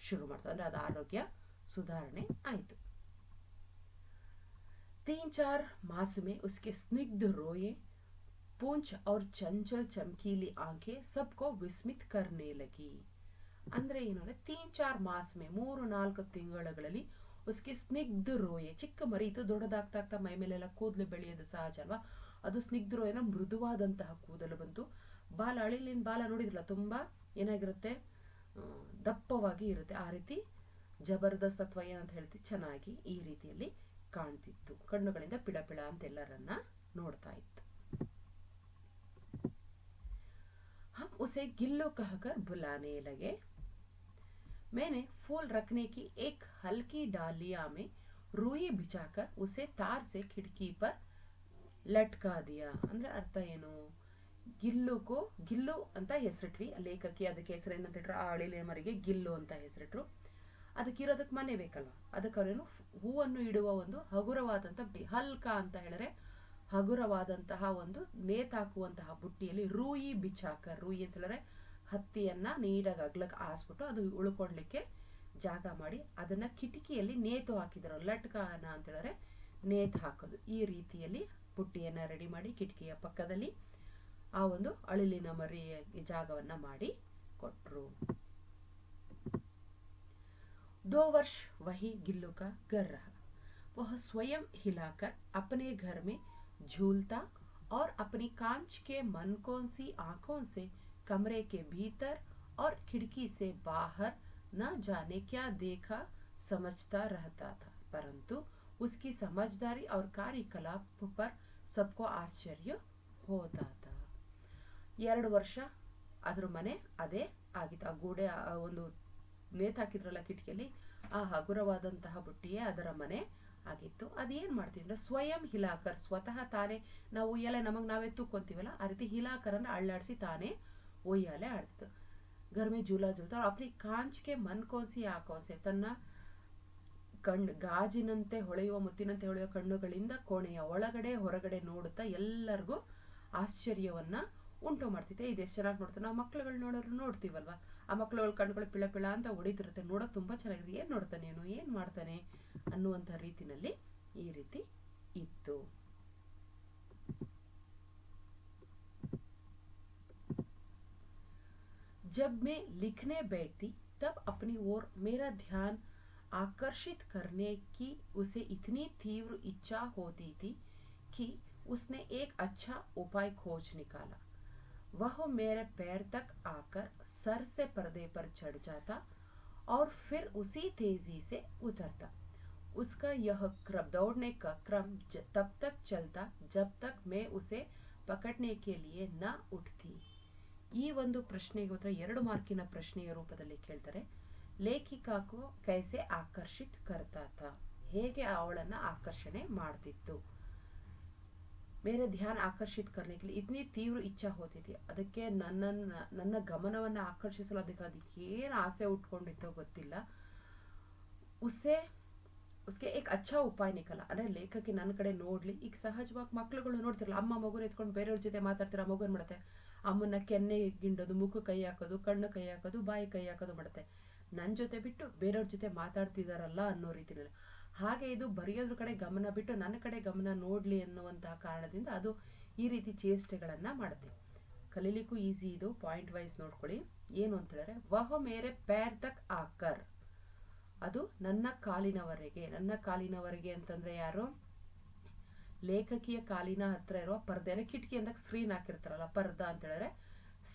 ಶುರು ಮಾಡ್ತು. ಅಂದರೆ ಅದು ಆರೋಗ್ಯ ಸುಧಾರಣೆ ಆಯಿತು. 3-4 मास में उसके स्निग्ध रोए, पूंछ और चंचल चमकीली आंखें सबको विस्मित करने लगी. ಅಂದ್ರೆ ಏನು ಅಂದರೆ 3-4 ಮಾಸ ಮೇ, 3-4 ತಿಂಗಳಲ್ಲಿ ಉಸ್ಕೆ ಸ್ನಿಗ್ಧ ರೋಯೆ, ಚಿಕ್ಕ ಮರಿತು ದೊಡ್ಡದಾಗ್ತಾ ಮೈ ಮೇಲೆಲ್ಲ ಕೂದಲು ಬೆಳೆಯೋದು ಸಹಜ ಅಲ್ವಾ, ಅದು ಸ್ನಿಗ್ಧ ರೋಯನ ಮೃದುವಾದಂತಹ ಕೂದಲು ಬಂತು. ಬಾಲ, ಅಳಿಲಿನ ಬಾಲ ನೋಡಿದ್ರಲ್ಲ, ತುಂಬ ಏನಾಗಿರುತ್ತೆ, ದಪ್ಪವಾಗಿ ಇರುತ್ತೆ. ಆ ರೀತಿ ಜಬರ್ದಸ್ತ್ ಅಥವಾ ಏನಂತ ಹೇಳ್ತೀವಿ, ಚೆನ್ನಾಗಿ ಈ ರೀತಿಯಲ್ಲಿ ಕಾಣ್ತಿತ್ತು. ಕಣ್ಣುಗಳಿಂದ ಪಿಳ ಪಿಳ ಅಂತ ಎಲ್ಲರನ್ನ ನೋಡ್ತಾ ಇತ್ತು. हम उसे गिल्लो कहकर बुलाने लगे. मैंने फूल रखने की एक हल्की डालिया में रूई बिछाकर उसे तार से खिड़की पर लटका दिया. ಅಂದ್ರೆ ಅರ್ಥ ಏನು, ಗಿಲ್ಲು ಅಂತ ಹೆಸರಿಟ್ವಿ. ಲೇಖಕಿ ಅದಕ್ಕೆ ಹೆಸರೇನಂತ ಇಟ್ರು, ಆ ಅಳಿಲಿನ ಮರಿಗೆ ಗಿಲ್ಲು ಅಂತ ಹೆಸರಿಟ್ರು. ಅದಕ್ಕಿರೋದಕ್ಕೆ ಮನೆ ಬೇಕಲ್ವ, ಅದಕ್ಕೆ ಅವರೇನು ಹೂವನ್ನು ಇಡುವ ಒಂದು ಹಗುರವಾದಂಥ ಹಲ್ಕ ಅಂತ ಹೇಳಿದ್ರೆ ಹಗುರವಾದಂತಹ ಒಂದು ನೇತಾಕುವಂತಹ ಬುಟ್ಟಿಯಲ್ಲಿ ರೂಯಿ ಬಿಚಾಕ, ರೂಯಿ ಅಂತ ಹೇಳಿದ್ರೆ ಹತ್ತಿಯನ್ನ ನೀಟಾಗಿ ಅಗ್ಲಕ್ಕೆ ಆಸ್ಬಿಟ್ಟು ಅದು ಉಳ್ಕೊಳ್ಲಿಕ್ಕೆ ಜಾಗ ಮಾಡಿ ಅದನ್ನ ಕಿಟಕಿಯಲ್ಲಿ ನೇತು ಹಾಕಿದ್ರು. ಲಟ್ಕಾನ ಅಂತ ಹೇಳಿದ್ರೆ ನೇತು ಹಾಕೋದು. ಈ ರೀತಿಯಲ್ಲಿ ಬುಟ್ಟಿಯನ್ನ ರೆಡಿ ಮಾಡಿ ಕಿಟಕಿಯ ಪಕ್ಕದಲ್ಲಿ ಆ ಒಂದು ಅಳಿಲಿನ ಮರಿ ಜಾಗವನ್ನ ಮಾಡಿ ಕೊಟ್ರು. 2 वर्ष वही गिल्लू का घर रहा. वह स्वयं हिलाकर अपने घर में झूलता और अपनी कांच के मनकों सी आंखों से कमरे के भीतर और खिड़की से बाहर न जाने क्या देखा समझता रहता था, परंतु उसकी समझदारी और कार्यकलाप पर सबको आश्चर्य होता था. 2 ವರ್ಷ ಅದ್ರ ಮನೆ ಅದೇ ಆಗಿತ್ತು. ಆ ಗೋಡೆ ಒಂದು ನೇತಾಕಿದ್ರಲ್ಲ ಕಿಟಕಿಯಲ್ಲಿ, ಆ ಹಗುರವಾದಂತಹ ಬುಟ್ಟಿಯೇ ಅದರ ಮನೆ ಆಗಿತ್ತು. ಅದೇನು ಮಾಡ್ತಿದ್ರು, ಸ್ವಯಂ ಹಿಲಾಕರ್, ಸ್ವತಃ ತಾನೇ, ನಾವು ಉಯ್ಯಾಲೆ ನಮಗೆ ನಾವೇ ತೂಕೊಂತೀವಲ್ಲ, ಆ ರೀತಿ ಹಿಲಾಕರನ್ನು ಅಳ್ಳಾಡಿಸಿ ತಾನೇ ಉಯ್ಯಾಲೆ ಆಡ್ತಿತ್ತು. ಗರ್ಮೆ ಜೂಲಾ ಜೂಲ್ತಾ ಅಪ್ನಿ ಕಾಂಚ್ಗೆ ಮನ್ಕೋನ್ಸಿ ಆಕೋನ್ಸೆ, ತನ್ನ ಗಾಜಿನಂತೆ ಹೊಳೆಯುವ, ಮುತ್ತಿನಂತೆ ಹೊಳೆಯುವ ಕಣ್ಣುಗಳಿಂದ ಕೋಣೆಯ ಒಳಗಡೆ ಹೊರಗಡೆ ನೋಡುತ್ತಾ ಎಲ್ಲರಿಗೂ ಆಶ್ಚರ್ಯವನ್ನ ಉಂಟು ಮಾಡ್ತಿದ್ದೆ. ಇದು ಎಷ್ಟು ಚೆನ್ನಾಗಿ ನೋಡ್ತಾರೆ, ನಾವು ಮಕ್ಳುಗಳು ನೋಡ್ತೀವಲ್ವಾ, ಆ ಮಕ್ಳುಗಳ ಕಣ್ಗಳು ಪಿಳ ಪಿಳ ಅಂತ ಹೊಡಿತಿರುತ್ತೆ, ನೋಡೋಕೆ ತುಂಬ ಚೆನ್ನಾಗಿದೆ. ಏನು ನೋಡ್ತಾನೆ ಇವನು, ಏನು ಮಾಡ್ತಾನೆ ಅನ್ನುವಂಥ ರೀತಿನಲ್ಲಿ ಈ ರೀತಿ ಇತ್ತು. जब मैं लिखने बैठती तब अपनी ओर मेरा ध्यान आकर्षित करने की उसे इतनी तीव्र इच्छा होती थी कि उसने एक अच्छा उपाय खोज निकाला. वह मेरे पैर तक आकर सर से पर्दे पर चढ़ जाता और फिर उसी तेजी से उतरता. उसका यह दौड़ने का क्रम तब तक चलता जब तक मैं उसे पकड़ने के लिए न उठती. ಈ ಒಂದು ಪ್ರಶ್ನೆಗೆ ಉತ್ತರ 2 ಮಾರ್ಕಿನ ಪ್ರಶ್ನೆಯ ರೂಪದಲ್ಲಿ ಕೇಳ್ತಾರೆ. ಲೇಖಿಕಾಕು ಕೈಸೆ ಆಕರ್ಷಿತ್ ಕರ್ತಾತ, ಹೇಗೆ ಅವಳನ್ನ ಆಕರ್ಷಣೆ ಮಾಡ್ತಿತ್ತು. ಮೇರೆ ಧ್ಯಾನ ಆಕರ್ಷಿತ್ ಕರ್ನೆಗೆ ಇತನಿ ತೀವ್ರ ಇಚ್ಛಾ ಹೋಗ್ತಿತ್ತು, ಅದಕ್ಕೆ ನನ್ನ ಗಮನವನ್ನು ಆಕರ್ಷಿಸಲು ಅದಕ್ಕೆ ಏನು ಆಸೆ ಉಟ್ಕೊಂಡಿತ್ತೋ ಗೊತ್ತಿಲ್ಲ. ಉಸ್ಕೆ ಏಕ್ ಅಚ್ಚಾ ಉಪಾಯ ನಿಕಲ, ಅಂದರೆ ಲೇಖಕಿ ನನ್ನ ಕಡೆ ನೋಡ್ಲಿ. ಈಗ ಸಹಜವಾಗಿ ಮಕ್ಳುಗಳು ನೋಡ್ತಿರಲ್ಲ, ಅಮ್ಮ ಮಗುನ ಎತ್ಕೊಂಡು ಬೇರೆಯವ್ರ ಜೊತೆ ಮಾತಾಡ್ತಿರ, ಮಗು ಏನ್ ಮಾಡುತ್ತೆ, ಅಮ್ಮನ ಕೆನ್ನೆ ಗಿಂಡೋದು, ಮುಖ ಕೈ ಹಾಕೋದು, ಕಣ್ಣು ಕೈ ಹಾಕೋದು, ಬಾಯಿ ಕೈ ಹಾಕೋದು ಮಾಡುತ್ತೆ. ನನ್ನ ಜೊತೆ ಬಿಟ್ಟು ಬೇರೆಯವ್ರ ಜೊತೆ ಮಾತಾಡ್ತಿದಾರಲ್ಲ ಅನ್ನೋ ರೀತಿಯಲ್ಲಿ. ಹಾಗೆ ಇದು ಬರೆಯೋದ್ರ ಕಡೆ ಗಮನ ಬಿಟ್ಟು ನನ್ನ ಕಡೆ ಗಮನ ನೋಡ್ಲಿ ಅನ್ನುವಂತಹ ಕಾರಣದಿಂದ ಅದು ಈ ರೀತಿ ಚೇಷ್ಟೆಗಳನ್ನ ಮಾಡುತ್ತೆ. ಕಲೀಲಿಕ್ಕೂ ಈಸಿ ಇದು, ಪಾಯಿಂಟ್ ವೈಸ್ ನೋಡ್ಕೊಳ್ಳಿ. ಏನು ಅಂತ ಹೇಳಿದ್ರೆ ವಹ ಮೇರೆ ಪೇರ್ ತಕ್ ಆಕರ್, ಅದು ನನ್ನ ಕಾಲಿನವರೆಗೆ. ನನ್ನ ಕಾಲಿನವರೆಗೆ ಅಂತಂದ್ರೆ ಯಾರು? ಲೇಖಕಿಯ ಕಾಲಿನ ಹತ್ರ ಇರುವ ಪರ್ದೆನ, ಕಿಟಕಿ ಅಂದಾಗ ಸ್ಕ್ರೀನ್ ಹಾಕಿರ್ತಾರಲ್ಲ, ಪರ್ದ ಅಂತ ಹೇಳಿದ್ರೆ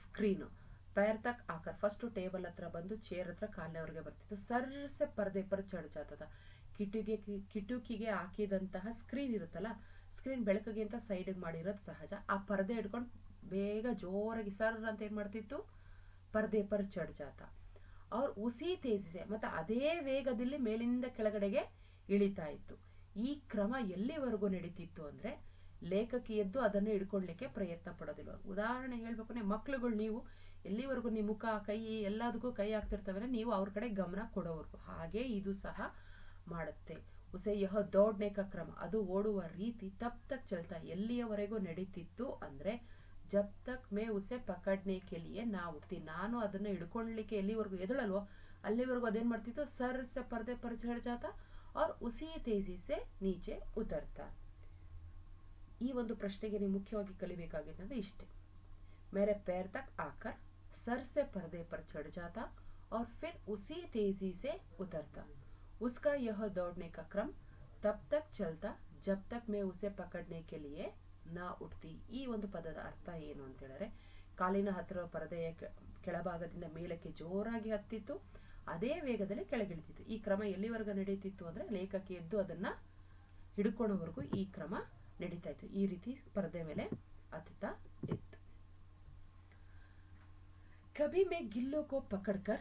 ಸ್ಕ್ರೀನು. पैर तक आकर फर्स्ट ಟೇಬಲ್ ಹತ್ರ ಬಂದು ಚೇರ್ ಹತ್ರ ಕಾಲಿನವರೆಗೆ ಬರ್ತಿತ್ತು. ಸರ್ಸೆ ಪರ್ದೆ ಪರ್ ಚढ़ जाता था. ಕಿಟಕಿಗೆ ಹಾಕಿದಂತಹ ಸ್ಕ್ರೀನ್ ಇರುತ್ತಲ್ಲ, ಸ್ಕ್ರೀನ್ ಬೆಳಕಿಗೆ ಅಂತ ಸೈಡ್ಗೆ ಮಾಡಿರೋದು ಸಹಜ. ಆ ಪರ್ದೆ ಹಿಡ್ಕೊಂಡು ಬೇಗ ಜೋರಾಗಿ ಸರ್ ಅಂತ ಏನ್ ಮಾಡ್ತಿತ್ತು, ಪರ್ದೆ ಪರ್ ಚढ़ जाता. ಅವ್ರು ಉಸಿ ತೇಜಿಸೆ, ಮತ್ತೆ ಅದೇ ವೇಗದಲ್ಲಿ ಮೇಲಿಂದ ಕೆಳಗಡೆಗೆ ಇಳಿತಾ ಇತ್ತು. ಈ ಕ್ರಮ ಎಲ್ಲಿವರೆಗೂ ನಡೀತಿತ್ತು ಅಂದ್ರೆ ಲೇಖಕಿ ಎದ್ದು ಅದನ್ನು ಹಿಡ್ಕೊಳ್ಲಿಕ್ಕೆ ಪ್ರಯತ್ನ ಪಡೋದಿಲ್ಲ. ಉದಾಹರಣೆ ಹೇಳ್ಬೇಕು, ಮಕ್ಳುಗಳು ನೀವು ಎಲ್ಲಿವರೆಗೂ ನಿಮ್ಮ ಮುಖ ಕೈ ಎಲ್ಲದಕ್ಕೂ ಕೈ ಹಾಕ್ತಿರ್ತವೆ, ನೀವು ಅವ್ರ ಕಡೆ ಗಮನ ಕೊಡೋವರೆಗೂ. ಹಾಗೆ ಇದು ಸಹ ಮಾಡುತ್ತೆ. ಉಸೆ ಯಹ ದೌಡ್ನೆ ಕಾ ಕ್ರಮ, ಅದು ಓಡುವ ರೀತಿ ತಬ್ ತಕ್ ಚಲ್ತಾ, ಎಲ್ಲಿಯವರೆಗೂ ನಡೀತಿತ್ತು ಅಂದ್ರೆ ಜಬ್ ತಕ್ ಮೇ ಉಸೆ ಪಕಡ್ನೆ ಕೆ ಲಿಯೆ ನಾ ಉಠ್ತಿ, ನಾನು ಅದನ್ನ ಹಿಡ್ಕೊಳ್ಲಿಕ್ಕೆ ಎಲ್ಲಿವರೆಗೂ ಎದುಳಲ್ವೋ ಅಲ್ಲಿವರೆಗೂ ಅದೇನ್ ಮಾಡ್ತಿತ್ತು, ಸರ್ ಸೆ ಪರ್ದೆ ಪರ್ ಚढ़ जाता और उसी तेजी से नीचे उतरता. ಈ ಒಂದು ಪ್ರಶ್ನೆಗೆ ನೀವು ಮುಖ್ಯವಾಗಿ ಕಲಿಬೇಕಾಗಿದ್ದು ಇಷ್ಟೇ. मेरे पैर तक आकर सर से पर्दे पर चढ़ जाता और फिर उसी तेजी से उतरता. उसका यह दौड़ने का क्रम तब तक चलता जब तक मैं उसे पकड़ने के लिए ना उठती. ಈ ಒಂದು ಪದದ ಅರ್ಥ ಏನು ಅಂತ ಹೇಳಿದ್ರೆ, ಕಾಲಿನ ಹತ್ತಿರ ಪರದೆಯ ಕೆಳಭಾಗದಿಂದ ಮೇಲಕ್ಕೆ ಜೋರಾಗಿ ಹತ್ತಿತ್ತು, ಅದೇ ವೇಗದಲ್ಲಿ ಕೆಳಗಿಳಿತಿತ್ತು. ಈ ಕ್ರಮ ಎಲ್ಲಿವರೆಗೂ ನಡೀತಿತ್ತು ಅಂದ್ರೆ ಲೇಖಕಿ ಎದ್ದು ಅದನ್ನ ಹಿಡ್ಕೊಳ್ಳೋವರೆಗೂ ಈ ಕ್ರಮ ನಡೀತಾ ಇತ್ತು. ಈ ರೀತಿ ಪರದೆ ಮೇಲೆ ಹತ್ತುತ್ತಾ ಇತ್ತು. कभी मैं गिल्लों को पकड़कर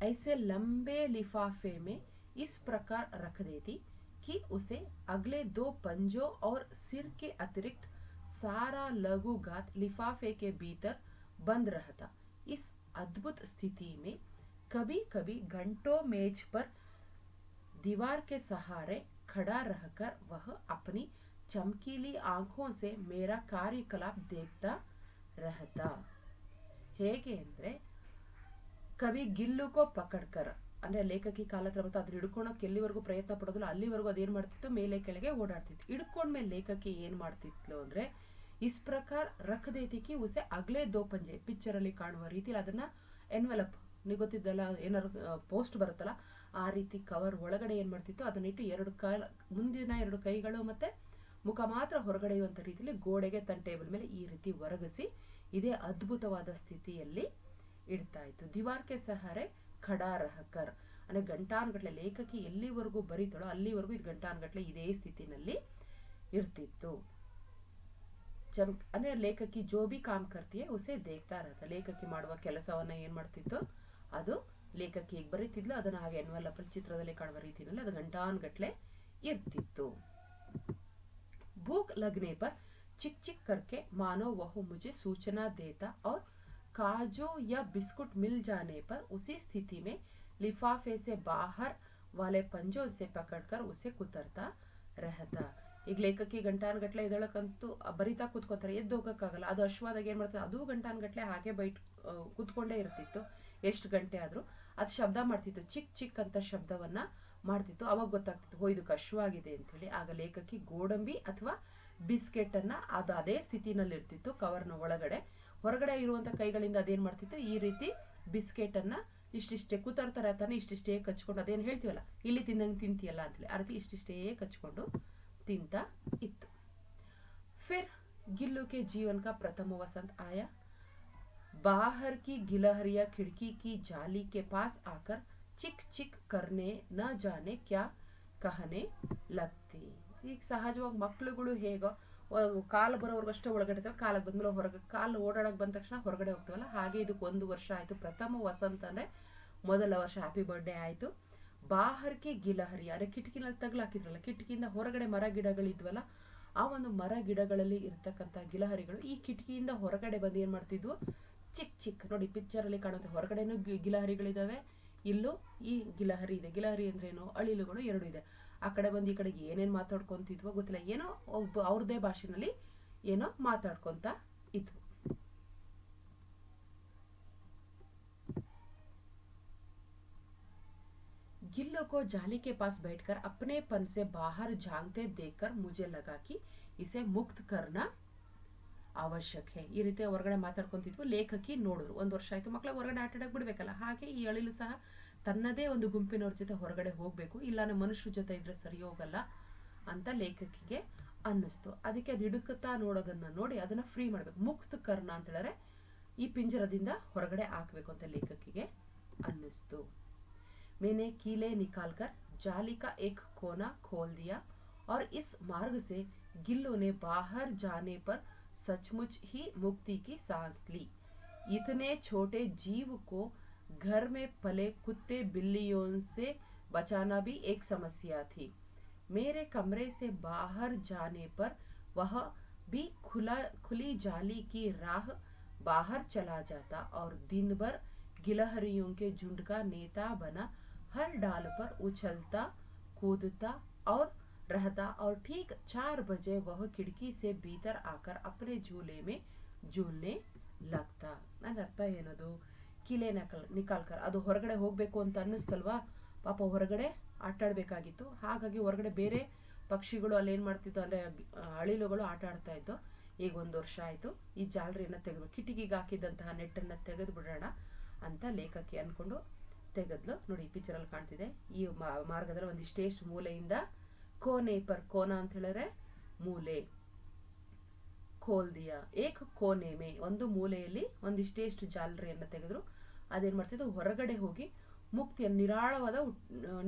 ऐसे लंबे लिफाफे में इस प्रकार रख देती कि उसे अगले 2 पंजों और सिर के अतिरिक्त सारा लघुगात लिफाफे के भीतर बंद रहता. इस अद्भुत स्थिति में कभी कभी घंटों मेज पर दीवार के सहारे खड़ा रहकर वह अपनी चमकीली आंखों से मेरा कार्यकलाप देखता रहता. ಹೇಗೆ ಅಂದ್ರೆ ಕವಿ ಗಿಲ್ಲುಕೋ ಪಕಡ್ಕರ್ ಅಂದ್ರೆ ಲೇಖಕಿ ಕಾಲ ಹತ್ರ ಬಂತು, ಅದ್ರ ಹಿಡ್ಕೊಳಕ್ಕೆ ಎಲ್ಲಿವರೆಗೂ ಪ್ರಯತ್ನ ಪಡೋದಿಲ್ಲ ಅಲ್ಲಿವರೆಗೂ ಅದೇನ್ ಮಾಡ್ತಿತ್ತು, ಮೇಲೆ ಕೆಳಗೆ ಓಡಾಡ್ತಿತ್ತು. ಹಿಡ್ಕೊಂಡ್ಮೇಲೆ ಲೇಖಕಿ ಏನ್ ಮಾಡ್ತಿದ್ಲು ಅಂದ್ರೆ ಇಸ್ ಪ್ರಕಾರ ರಖ ದೇತಿಕಿ ಉಸೆ ಅಗ್ಲೇ ದೋ ಪಂಜೆ, ಪಿಕ್ಚರ್ ಅಲ್ಲಿ ಕಾಣುವ ರೀತಿಲಿ ಅದನ್ನ ಎನ್ವೆಲಪ್, ನೀವು ಗೊತ್ತಿದ್ದಲ್ಲ ಏನಾದ್ರು ಪೋಸ್ಟ್ ಬರುತ್ತಲ್ಲ ಆ ರೀತಿ ಕವರ್ ಒಳಗಡೆ ಏನ್ ಮಾಡ್ತಿತ್ತು, ಅದನ್ನ ಇಟ್ಟು ಮುಂದಿನ 2 ಕೈಗಳು ಮತ್ತೆ ಮುಖ ಮಾತ್ರ ಹೊರಗಡೆ ಇರುವಂತ ರೀತಿಯಲ್ಲಿ ಗೋಡೆಗೆ ತನ್ನ ಟೇಬಲ್ ಮೇಲೆ ಈ ರೀತಿ ಒರಗಿಸಿ ಇದೇ ಅದ್ಭುತವಾದ ಸ್ಥಿತಿಯಲ್ಲಿ ಇಡ್ತಾ ಇತ್ತು. ದಿವಾರ್ಕೆ ಸಹಾರೆ ಖಡಾ ರಹಕರ್ ಅಂದ್ರೆ ಗಂಟಾನುಗಟ್ಲೆ ಲೇಖಕಿ ಎಲ್ಲಿವರೆಗೂ ಬರೀತಾಳೋ ಅಲ್ಲಿವರೆಗೂ ಇದು ಗಂಟಾನುಗಟ್ಲೆ ಇದೇ ಸ್ಥಿತಿನಲ್ಲಿ ಇರ್ತಿತ್ತು. ಅಂದ್ರೆ ಲೇಖಕಿ ಜೋ ಬಿ ಕಾಮ್ ಕರ್ತಿಯೇ ಉಸೆ ದೇಖ್ತಾ ಇರತ್ತೆ, ಲೇಖಕಿ ಮಾಡುವ ಕೆಲಸವನ್ನ ಏನ್ ಮಾಡ್ತಿತ್ತು, ಅದು ಲೇಖಕಿ ಹೇಗೆ ಬರೀತಿದ್ಲು ಅದನ್ನ ಹಾಗೆ ಎನ್ವೆಲಪ್ ಚಿತ್ರದಲ್ಲಿ ಕಾಣುವ ರೀತಿಯಲ್ಲಿ ಅದು ಗಂಟಾನುಗಟ್ಲೆ ಇರ್ತಿತ್ತು. भूख लगने पर चिक चिक करके मानो वह मुझे सूचना देता और काजू या बिस्कुट मिल जाने पर उसी स्थिति में लिफाफे से बाहर वाले पंजों से पकड़कर उसे कुतरता रहता. ಈಗ ಲೇಖಕಿ ಗಂಟಾನುಗಟ್ಲೆ ಇದಳಕ್ಕಂತೂ ಬರಿತಾ ಕೂತ್ಕೋತಾರೆ, ಎದ್ದು ಹೋಗಕ್ಕಾಗಲ್ಲ. ಅದು ಅಶ್ವಾದಾಗ ಏನ್ ಮಾಡ್ತಾರೆ, ಅದು ಗಂಟಾನುಗಟ್ಲೆ ಹಾಗೆ ಕೂತ್ಕೊಂಡೇ ಇರ್ತಿತ್ತು. ಎಷ್ಟು ಗಂಟೆ ಆದ್ರೂ ಅದು ಶಬ್ದ ಮಾಡ್ತಿತ್ತು, ಚಿಕ್ ಚಿಕ್ ಅಂತ ಶಬ್ದವನ್ನ ಮಾಡ್ತಿತ್ತು. ಅವಾಗ ಗೊತ್ತಾಗ್ತಿತ್ತು ಇದಕ್ಕೆ ಅಶ್ವಾಗಿದೆ ಅಂತ ಹೇಳಿ. ಆಗ ಲೇಖಕಿ ಗೋಡಂಬಿ ಅಥವಾ ಬಿಸ್ಕೆಟ್ ಅನ್ನ ಅದು ಅದೇ ಸ್ಥಿತಿನಲ್ಲಿ ಇರ್ತಿತ್ತು ಕವರ್ನ ಒಳಗಡೆ. ಹೊರಗಡೆ ಇರುವಂತ ಕೈಗಳಿಂದ ಅದೇನ್ ಮಾಡ್ತಿತ್ತು, ಈ ರೀತಿ ಬಿಸ್ಕೆಟ್ ಅನ್ನ ಇಷ್ಟಿಷ್ಟೇ ಕುತರ್ತಾರೆ ತಾನೆ, ಇಷ್ಟಿಷ್ಟೇ ಕಚ್ಕೊಂಡು ಅದೇನು ಹೇಳ್ತೀವಲ್ಲ ಇಲ್ಲಿ ತಿಂದಂಗೆ ತಿಂತೀಯಲ್ಲ ಅಂತೇಳಿ ಆ ರೀತಿ ಇಷ್ಟಿಷ್ಟೇ ಕಚ್ಕೊಂಡು ತಿಂತ ಇತ್ತು. फिर गिल्लू के जीवन का प्रथम वसंत आया. बाहर की गिलहरियां खिड़की की जाली के पास आकर चिक चिक करने न जाने क्या कहने लगती. ಈಗ ಸಹಜವಾಗಿ ಮಕ್ಳುಗಳು ಹೇಗೋ ಕಾಲು ಬರೋವರೆಗಷ್ಟೇ ಒಳಗಡೆ ಇರ್ತವೆ, ಕಾಲಕ್ಕೆ ಬಂದ್ಮೇಲೆ ಹೊರಗೆ, ಕಾಲು ಓಡಾಡಕ್ ಬಂದ ತಕ್ಷಣ ಹೊರಗಡೆ ಹೋಗ್ತವಲ್ಲ, ಹಾಗೆ ಇದಕ್ಕೆ 1 ವರ್ಷ ಆಯ್ತು. ಪ್ರಥಮ ವಸಂತ ಅಂದ್ರೆ ಮೊದಲ ವರ್ಷ, ಹ್ಯಾಪಿ ಬರ್ಡೇ ಆಯ್ತು. ಬಾಹರ್ಕಿ ಗಿಲಹರಿ ಅಂದ್ರೆ ಕಿಟಕಿನಲ್ಲಿ ತಗ್ಲಾಕಿದ್ರಲ್ಲ, ಕಿಟಕಿಯಿಂದ ಹೊರಗಡೆ ಮರ ಗಿಡಗಳಿದ್ವಲ್ಲ, ಆ ಒಂದು ಮರ ಗಿಡಗಳಲ್ಲಿ ಇರ್ತಕ್ಕಂಥ ಗಿಲಹರಿಗಳು ಈ ಕಿಟಕಿಯಿಂದ ಹೊರಗಡೆ ಬಂದು ಏನ್ ಮಾಡ್ತಿದ್ವು, ಚಿಕ್ ಚಿಕ್ ನೋಡಿ ಪಿಕ್ಚರ್ ಅಲ್ಲಿ ಕಾಣುತ್ತೆ, ಹೊರಗಡೆನೂ ಗಿಲಹರಿಗಳಿದಾವೆ, ಇಲ್ಲೂ ಈ ಗಿಲಹರಿ ಇದೆ. ಗಿಲಹರಿ ಅಂದ್ರೆ ಏನು, ಅಳಿಲುಗಳು 2 ಇದೆ. ಆ ಕಡೆ ಬಂದು ಈ ಕಡೆಗೆ ಏನೇನ್ ಮಾತಾಡ್ಕೊಂತಿದ್ವೋ ಗೊತ್ತಿಲ್ಲ, ಏನೋ ಅವ್ರದೇ ಭಾಷೆನಲ್ಲಿ ಏನೋ ಮಾತಾಡ್ಕೊಂತ ಇದ್ವು. गिल्लो को जाली के पास बैठकर अपनेपन से बाहर झांकते देखकर मुझे लगा कि इसे मुक्त करना ಅವಶ್ಯಕ ಈ ರೀತಿ ಹೊರಗಡೆ ಮಾತಾಡ್ಕೊಂತಿದ್ವು. ಲೇಖಕಿ ನೋಡಿದ್ರು, 1 ವರ್ಷ ಆಯ್ತು, ಮಕ್ಕಳ ಹೊರಗಡೆ ಆಟ ಆಡಕ್ ಬಿಡ್ಬೇಕಲ್ಲ. ಹಾಗೆ ಈ ಅಳಿಲು ಸಹ ತನ್ನದೇ ಒಂದು ಗುಂಪಿನವ್ರ ಜೊತೆ ಹೊರಗಡೆ ಹೋಗ್ಬೇಕು, ಇಲ್ಲಾಂದ್ರೆ ಮನುಷ್ಯರ ಜೊತೆ ಇದ್ರೆ ಸರಿ ಹೋಗಲ್ಲ ಅಂತ ಲೇಖಕಿಗೆ ಅನ್ನಿಸ್ತು. ಅದಕ್ಕೆ ಅದು ಹಿಡುಕುತ್ತಾ ನೋಡೋದನ್ನ ನೋಡಿ ಅದನ್ನ ಫ್ರೀ ಮಾಡ್ಬೇಕು, ಮುಕ್ತ ಕರ್ಣ ಅಂತ ಹೇಳಿದ್ರೆ ಈ ಪಿಂಜರದಿಂದ ಹೊರಗಡೆ ಹಾಕ್ಬೇಕು ಅಂತ ಲೇಖಕಿಗೆ ಅನ್ನಿಸ್ತು. मैंने कीले निकालकर जाली का एक कोना खोल दिया और इस मार्ग से गिल्लो ने बाहर जाने पर सचमुच ही मुक्ति की सांस ली. इतने छोटे जीव को घर में पले कुत्ते बिल्लियों से बचाना भी एक समस्या थी. मेरे कमरे से बाहर जाने पर वह भी खुली जाली की राह बाहर चला जाता और दिन भर गिलहरियों के झुंड का नेता बना हर डाल पर उछलता कूदता और रहता और ठीक 4 बजे वह खिड़की से भीतर आकर अपने झूले में झूलने लगता. ನನ್ನ ಅರ್ಥ ಏನದು, ಕಿಲೆ ನಿಕಾಲ್ಕರ್ ಅದು ಹೊರಗಡೆ ಹೋಗ್ಬೇಕು ಅಂತ ಅನ್ನಿಸ್ತಲ್ವಾ, ಪಾಪ ಹೊರಗಡೆ ಆಟ ಆಡ್ಬೇಕಾಗಿತ್ತು. ಹಾಗಾಗಿ ಹೊರಗಡೆ ಬೇರೆ ಪಕ್ಷಿಗಳು ಅಲ್ಲಿ ಏನ್ ಮಾಡ್ತಿತ್ತು ಅಂದ್ರೆ ಅಳಿಲುಗಳು ಆಟ ಆಡ್ತಾ ಇತ್ತು. ಈಗ 1 ವರ್ಷ ಆಯ್ತು, ಈ ಜಾಲರಿಯನ್ನ ತೆಗೆದು ಕಿಟಕಿಗೆ ಹಾಕಿದಂತಹ ನೆಟ್ಟನ್ನ ತೆಗೆದು ಬಿಡೋಣ ಅಂತ ಲೇಖಕಿ ಅನ್ಕೊಂಡು ತೆಗೆದ್ಲು. ನೋಡಿ ಪಿಕ್ಚರ್ ಅಲ್ಲಿ ಕಾಣ್ತಿದೆ. ಈ ಮಾರ್ಗದಲ್ಲಿ ಒಂದಿಷ್ಟೇಷ್ಟು ಮೂಲೆಯಿಂದ ಕೋನೆ ಪರ್ ಕೋನ ಅಂತ ಹೇಳಿದ್ರೆ ಮೂಲೆ, ಖೋಲ್ ದಿಯಾ ಏಕ್ ಕೋನೆ ಮೇ ಒಂದು ಮೂಲೆಯಲ್ಲಿ ಒಂದಿಷ್ಟೇಷ್ಟು ಜಾಲರಿಯನ್ನ ತೆಗೆದ್ರು. ಅದೇನ್ ಮಾಡ್ತಿದ್ದು ಹೊರಗಡೆ ಹೋಗಿ ಮುಕ್ತಿಯ ನಿರಾಳವಾದ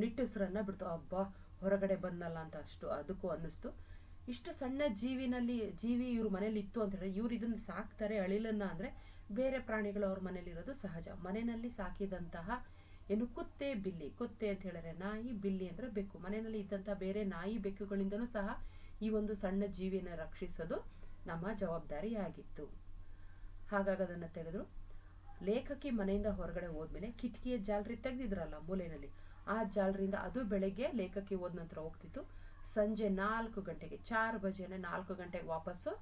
ನಿಟ್ಟುಸಿರನ್ನ ಬಿಡ್ತು. ಹಬ್ಬ ಹೊರಗಡೆ ಬಂದಲ್ಲ ಅಂತ ಅಷ್ಟು ಅದಕ್ಕೂ ಅನ್ನಿಸ್ತು. ಇಷ್ಟು ಸಣ್ಣ ಜೀವಿ ಇವ್ರ ಮನೇಲಿ ಇತ್ತು ಅಂತ ಹೇಳಿದ್ರೆ ಇವ್ರು ಇದನ್ನ ಸಾಕ್ತಾರೆ ಅಳಿಲನ್ನ ಅಂದ್ರೆ ಬೇರೆ ಪ್ರಾಣಿಗಳು ಅವ್ರ ಮನೇಲಿ ಇರೋದು ಸಹಜ. ಮನೆಯಲ್ಲಿ ಸಾಕಿದಂತಹ ಏನು ಕುತ್ತೆ ಬಿಲ್ಲಿ, ಕುತ್ತೆ ಅಂತ ಹೇಳಿದ್ರೆ ನಾಯಿ, ಬಿಲ್ಲಿ ಅಂದ್ರೆ ಬೆಕ್ಕು. ಮನೆಯಲ್ಲಿ ಇದ್ದಂತಹ ಬೇರೆ ನಾಯಿ ಬೆಕ್ಕುಗಳಿಂದನೂ ಸಹ ಈ ಒಂದು ಸಣ್ಣ ಜೀವಿಯನ್ನು ರಕ್ಷಿಸೋದು ನಮ್ಮ ಜವಾಬ್ದಾರಿಯಾಗಿತ್ತು. ಹಾಗಾಗಿ ಅದನ್ನ ತೆಗೆದ್ರು. ಲೇಖಕಿ ಮನೆಯಿಂದ ಹೊರಗಡೆ ಹೋದ್ಮೇಲೆ ಕಿಟಕಿಯ ಜಾಲರಿ ತೆಗೆದಿದ್ರಲ್ಲ ಮೂಲೆಯಲ್ಲಿ, ಆ ಜಾಲರಿಯಿಂದ ಅದು ಬೆಳಗ್ಗೆ ಲೇಖಕಿ ಹೋದ ನಂತರ ಹೋಗ್ತಿತ್ತು. ಸಂಜೆ 4 ಗಂಟೆಗೆ 4 ಬಜೆನೆ 4 ಗಂಟೆಗೆ ವಾಪಸ್ಸು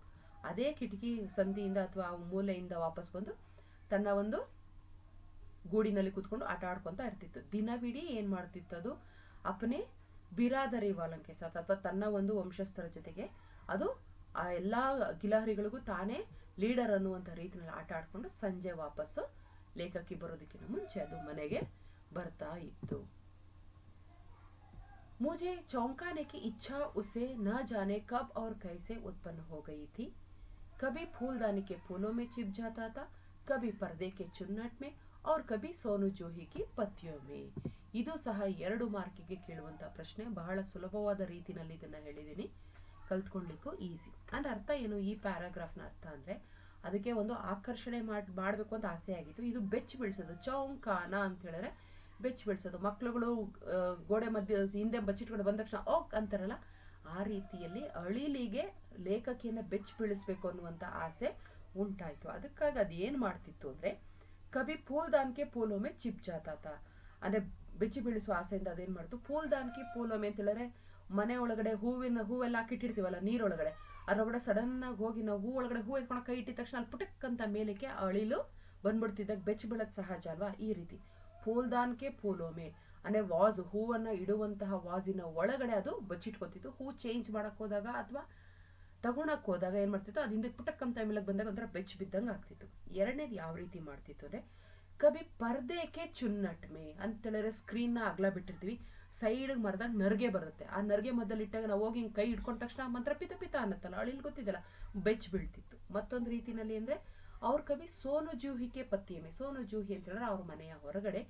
ಅದೇ ಕಿಟಕಿ ಸಂದಿಯಿಂದ ಅಥವಾ ಮೂಲೆಯಿಂದ ವಾಪಸ್ ಬಂದು ತನ್ನ ಒಂದು ಗೂಡಿನಲ್ಲಿ ಕೂತ್ಕೊಂಡು ಆಟ ಆಡ್ಕೊಂತ ಇರ್ತಿತ್ತು. ದಿನವಿಡೀ ಏನ್ ಮಾಡ್ತಿತ್ತು ಅದು ಅಪನೆ ಬಿರಾದರಿ ವಾಲಂಕೆ ಸಾತ್ ಅಥವಾ ತನ್ನ ಒಂದು ವಂಶಸ್ಥರ ಜೊತೆಗೆ ಅದು ಆ ಎಲ್ಲಾ ಗಿಲಹರಿಗಳಿಗೂ ತಾನೇ ಲೀಡರ್ ಅನ್ನುವಂತ ರೀತಿಯಲ್ಲಿ ಆಟ ಆಡ್ಕೊಂಡು ಸಂಜೆ ವಾಪಸ್ಸು ಲೇಖಕಿ ಬರೋದಕ್ಕಿಂತ ಮುಂಚೆ ಅದು ಮನೆಗೆ ಬರ್ತಾ ಇತ್ತು. मुझे चौंकाने की इच्छा उसे न जाने कब और कैसे उत्पन्न हो गई थी. कभी फूलदानी के फूलों में छिप जाता था, कभी पर्दे के चुन्नट में और कभी सोनू ಜೋಹಿ की ಪತ್ತಿಯೋ में. ಇದು ಸಹ 2 ಮಾರ್ಕಿಗೆ ಕೇಳುವಂತ ಪ್ರಶ್ನೆ. ಬಹಳ ಸುಲಭವಾದ ರೀತಿನಲ್ಲಿ ಇದನ್ನ ಹೇಳಿದೀನಿ, ಕಲ್ತ್ಕೊಳ್ಳಿಕ್ಕೂ ಈಸಿ. ಅಂದ್ರೆ ಅರ್ಥ ಏನು, ಈ ಪ್ಯಾರಾಗ್ರಾಫ್ ನ ಅರ್ಥ ಅಂದ್ರೆ ಅದಕ್ಕೆ ಒಂದು ಆಕರ್ಷಣೆ ಮಾಡಬೇಕು ಅಂತ ಆಸೆ ಆಗಿತ್ತು. ಇದು ಬೆಚ್ಚಿ ಬೀಳಿಸೋದು, ಚೌಂಕಾನ ಅಂತ ಹೇಳಿದ್ರೆ ಬೆಚ್ಚಿ ಬೀಳಿಸೋದು. ಮಕ್ಳುಗಳು ಗೋಡೆ ಮಧ್ಯೆ ಹಿಂದೆ ಬಚ್ಚಿಟ್ಕೊಂಡು ಬಂದ ತಕ್ಷಣ ಓಕ್ ಅಂತಾರಲ್ಲ, ಆ ರೀತಿಯಲ್ಲಿ ಅಳಿಲಿಗೆ ಲೇಖಕಿಯನ್ನ ಬೆಚ್ಚಿ ಬೀಳಿಸ್ಬೇಕು ಅನ್ನುವಂತ ಆಸೆ ಉಂಟಾಯ್ತು. ಅದಕ್ಕಾಗಿ ಅದು ಏನ್ ಮಾಡ್ತಿತ್ತು ಅಂದ್ರೆ ಕವಿ ಫೂಲ್ದಾನ್ಕೆ ಪೂಲೊಮೆ ಚಿಪ್ ಜಾತಾತ ಅಂದ್ರೆ ಬೆಚ್ಚಿ ಬೀಳಿಸುವ ಆಸೆಯಿಂದ ಅದೇನ್ ಮಾಡ್ತು, ಫೂಲ್ದಾನ್ಕೆ ಪೂಲೊಮೆ ಅಂತ ಹೇಳಿದ್ರೆ ಮನೆ ಒಳಗಡೆ ಹೂವೆಲ್ಲ ಹಾಕಿಟ್ಟಿರ್ತೀವಲ್ಲ ನೀರೊಳಗಡೆ, ಅದ್ರೊಳಗಡೆ ಸಡನ್ ಆಗಿ ಹೋಗಿ ನಾವು ಹೂ ಒಳಗಡೆ ಹೂ ಎತ್ಕೊಂಡು ಕೈ ಇಟ್ಟಿದ ತಕ್ಷಣ ಅಲ್ಲಿ ಪುಟಕ್ ಅಂತ ಮೇಲಕ್ಕೆ ಅಳಿಲು ಬಂದ್ಬಿಡ್ತಿದ್ದಾಗ ಬೆಚ್ಚಿ ಬೀಳೋದ್ ಸಹಜ ಅಲ್ವಾ. ಈ ರೀತಿ ಫೂಲ್ದಾನ್ಕೆ ಪೂಲೊಮೆ ಅಂದ್ರೆ ವಾಸ್, ಹೂವನ್ನ ಇಡುವಂತಹ ವಾಸಿನ ಒಳಗಡೆ ಅದು ಬಚ್ಚಿಟ್ಕೊತಿತ್ತು. ಹೂ ಚೇಂಜ್ ಮಾಡಕ್ ಹೋದಾಗ ಅಥವಾ ತಗೊಳಕ್ ಹೋದಾಗ ಏನ್ ಮಾಡ್ತಿತ್ತು, ಅದು ಹಿಂದೆ ಪುಟಕ್ ಅಂತ ಮೇಲಕ್ಕೆ ಬಂದಾಗ ಒಂಥರ ಬೆಚ್ಚ ಬಿದ್ದಂಗ ಆಗ್ತಿತ್ತು. ಎರಡನೇದು ಯಾವ ರೀತಿ ಮಾಡ್ತಿತ್ತು ಅಂದ್ರೆ ಕವಿ ಪರ್ದೆಕೆ ಚುನ್ನಟ್ ಮೇ ಅಂತ ಹೇಳಿದ್ರೆ ಸ್ಕ್ರೀನ್ ನ ಅಗಲ ಬಿಟ್ಟಿರ್ತೀವಿ, ಸೈಡ್ ಮರದಾಗ ನರ್ಗೆ ಬರುತ್ತೆ. ಆ ನರ್ಗೆ ಮಧ್ಯದಲ್ಲಿ ಇಟ್ಟಾಗ ನಾವು ಹೋಗಿ ಕೈ ಇಟ್ಕೊಂಡ ತಕ್ಷಣ ಮಂತ್ರ ಪಿತ ಪಿತ ಅನ್ನತ್ತಲ್ಲ, ಅಳಿಲ್ ಗೊತ್ತಿದ್ದಲ್ಲ ಬೆಚ್ಚ ಬೀಳ್ತಿತ್ತು. ಮತ್ತೊಂದು ರೀತಿನಲ್ಲಿ ಅಂದ್ರೆ ಅವ್ರ ಕವಿ ಸೋನು ಜೂಹಿಗೆ ಪತ್ತಿಯಮೆ, ಸೋನು ಜೂಹಿ ಅಂತ ಹೇಳಿದ್ರೆ ಅವ್ರ ಮನೆಯ ಹೊರಗಡೆ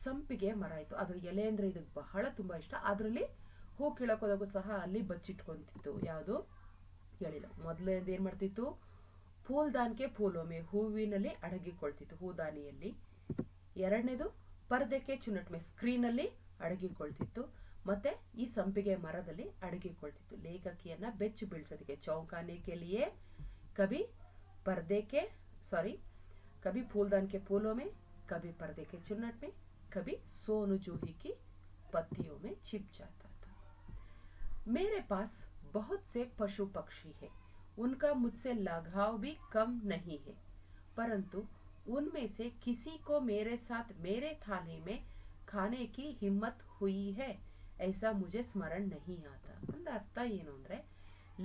ಸಂಪಿಗೆ ಮರ ಇತ್ತು. ಅದ್ರ ಎಲೆ ಅಂದ್ರೆ ಇದಕ್ಕೆ ಬಹಳ ತುಂಬಾ ಇಷ್ಟ. ಅದ್ರಲ್ಲಿ ಹೂ ಕೀಳಕೋದಾಗೂ ಸಹ ಅಲ್ಲಿ ಬಚ್ಚಿಟ್ಕೊಂತಿತ್ತು. ಯಾವುದು ಹೇಳಿಲ್ಲ. ಮೊದಲನೇದು ಏನ್ ಮಾಡ್ತಿತ್ತು, ಫೂಲ್ದಾನ್ಕೆ ಫೂಲೊಮೆ ಹೂವಿನಲ್ಲಿ ಅಡಗಿಕೊಳ್ತಿತ್ತು, ಹೂದಾನಿಯಲ್ಲಿ. ಎರಡನೇದು ಪರ್ದೆಕೆ ಚುನ್ನಟ್ಮೆ ಸ್ಕ್ರೀನ್ ಅಲ್ಲಿ ಅಡಗಿಕೊಳ್ತಿತ್ತು. ಮತ್ತೆ ಈ ಸಂಪಿಗೆ ಮರದಲ್ಲಿ ಅಡಗಿಕೊಳ್ತಿತ್ತು. ಲೇಖಕಿಯನ್ನ ಬೆಚ್ಚು ಬೀಳ್ಸೋದಕ್ಕೆ ಚೌಕಾನೆ ಕೆ ಲಿಯೆ ಕವಿ पर्दे कभी फूलदान के फूलों में, कभी पर्दे के चुन्नट में, कभी सोनू जूही की पत्तियों में छिप जाता था. मेरे पास बहुत से पशु पक्षी हैं, उनका मुझसे लगाव भी कम नहीं है, परंतु उनमें से किसी को मेरे साथ मेरे थाने में खाने की हिम्मत हुई है ऐसा मुझे ಸ್ಮರಣ नहीं आता ಅಂದ್ರೆ ಅರ್ಥ ಏನು ಅಂದ್ರೆ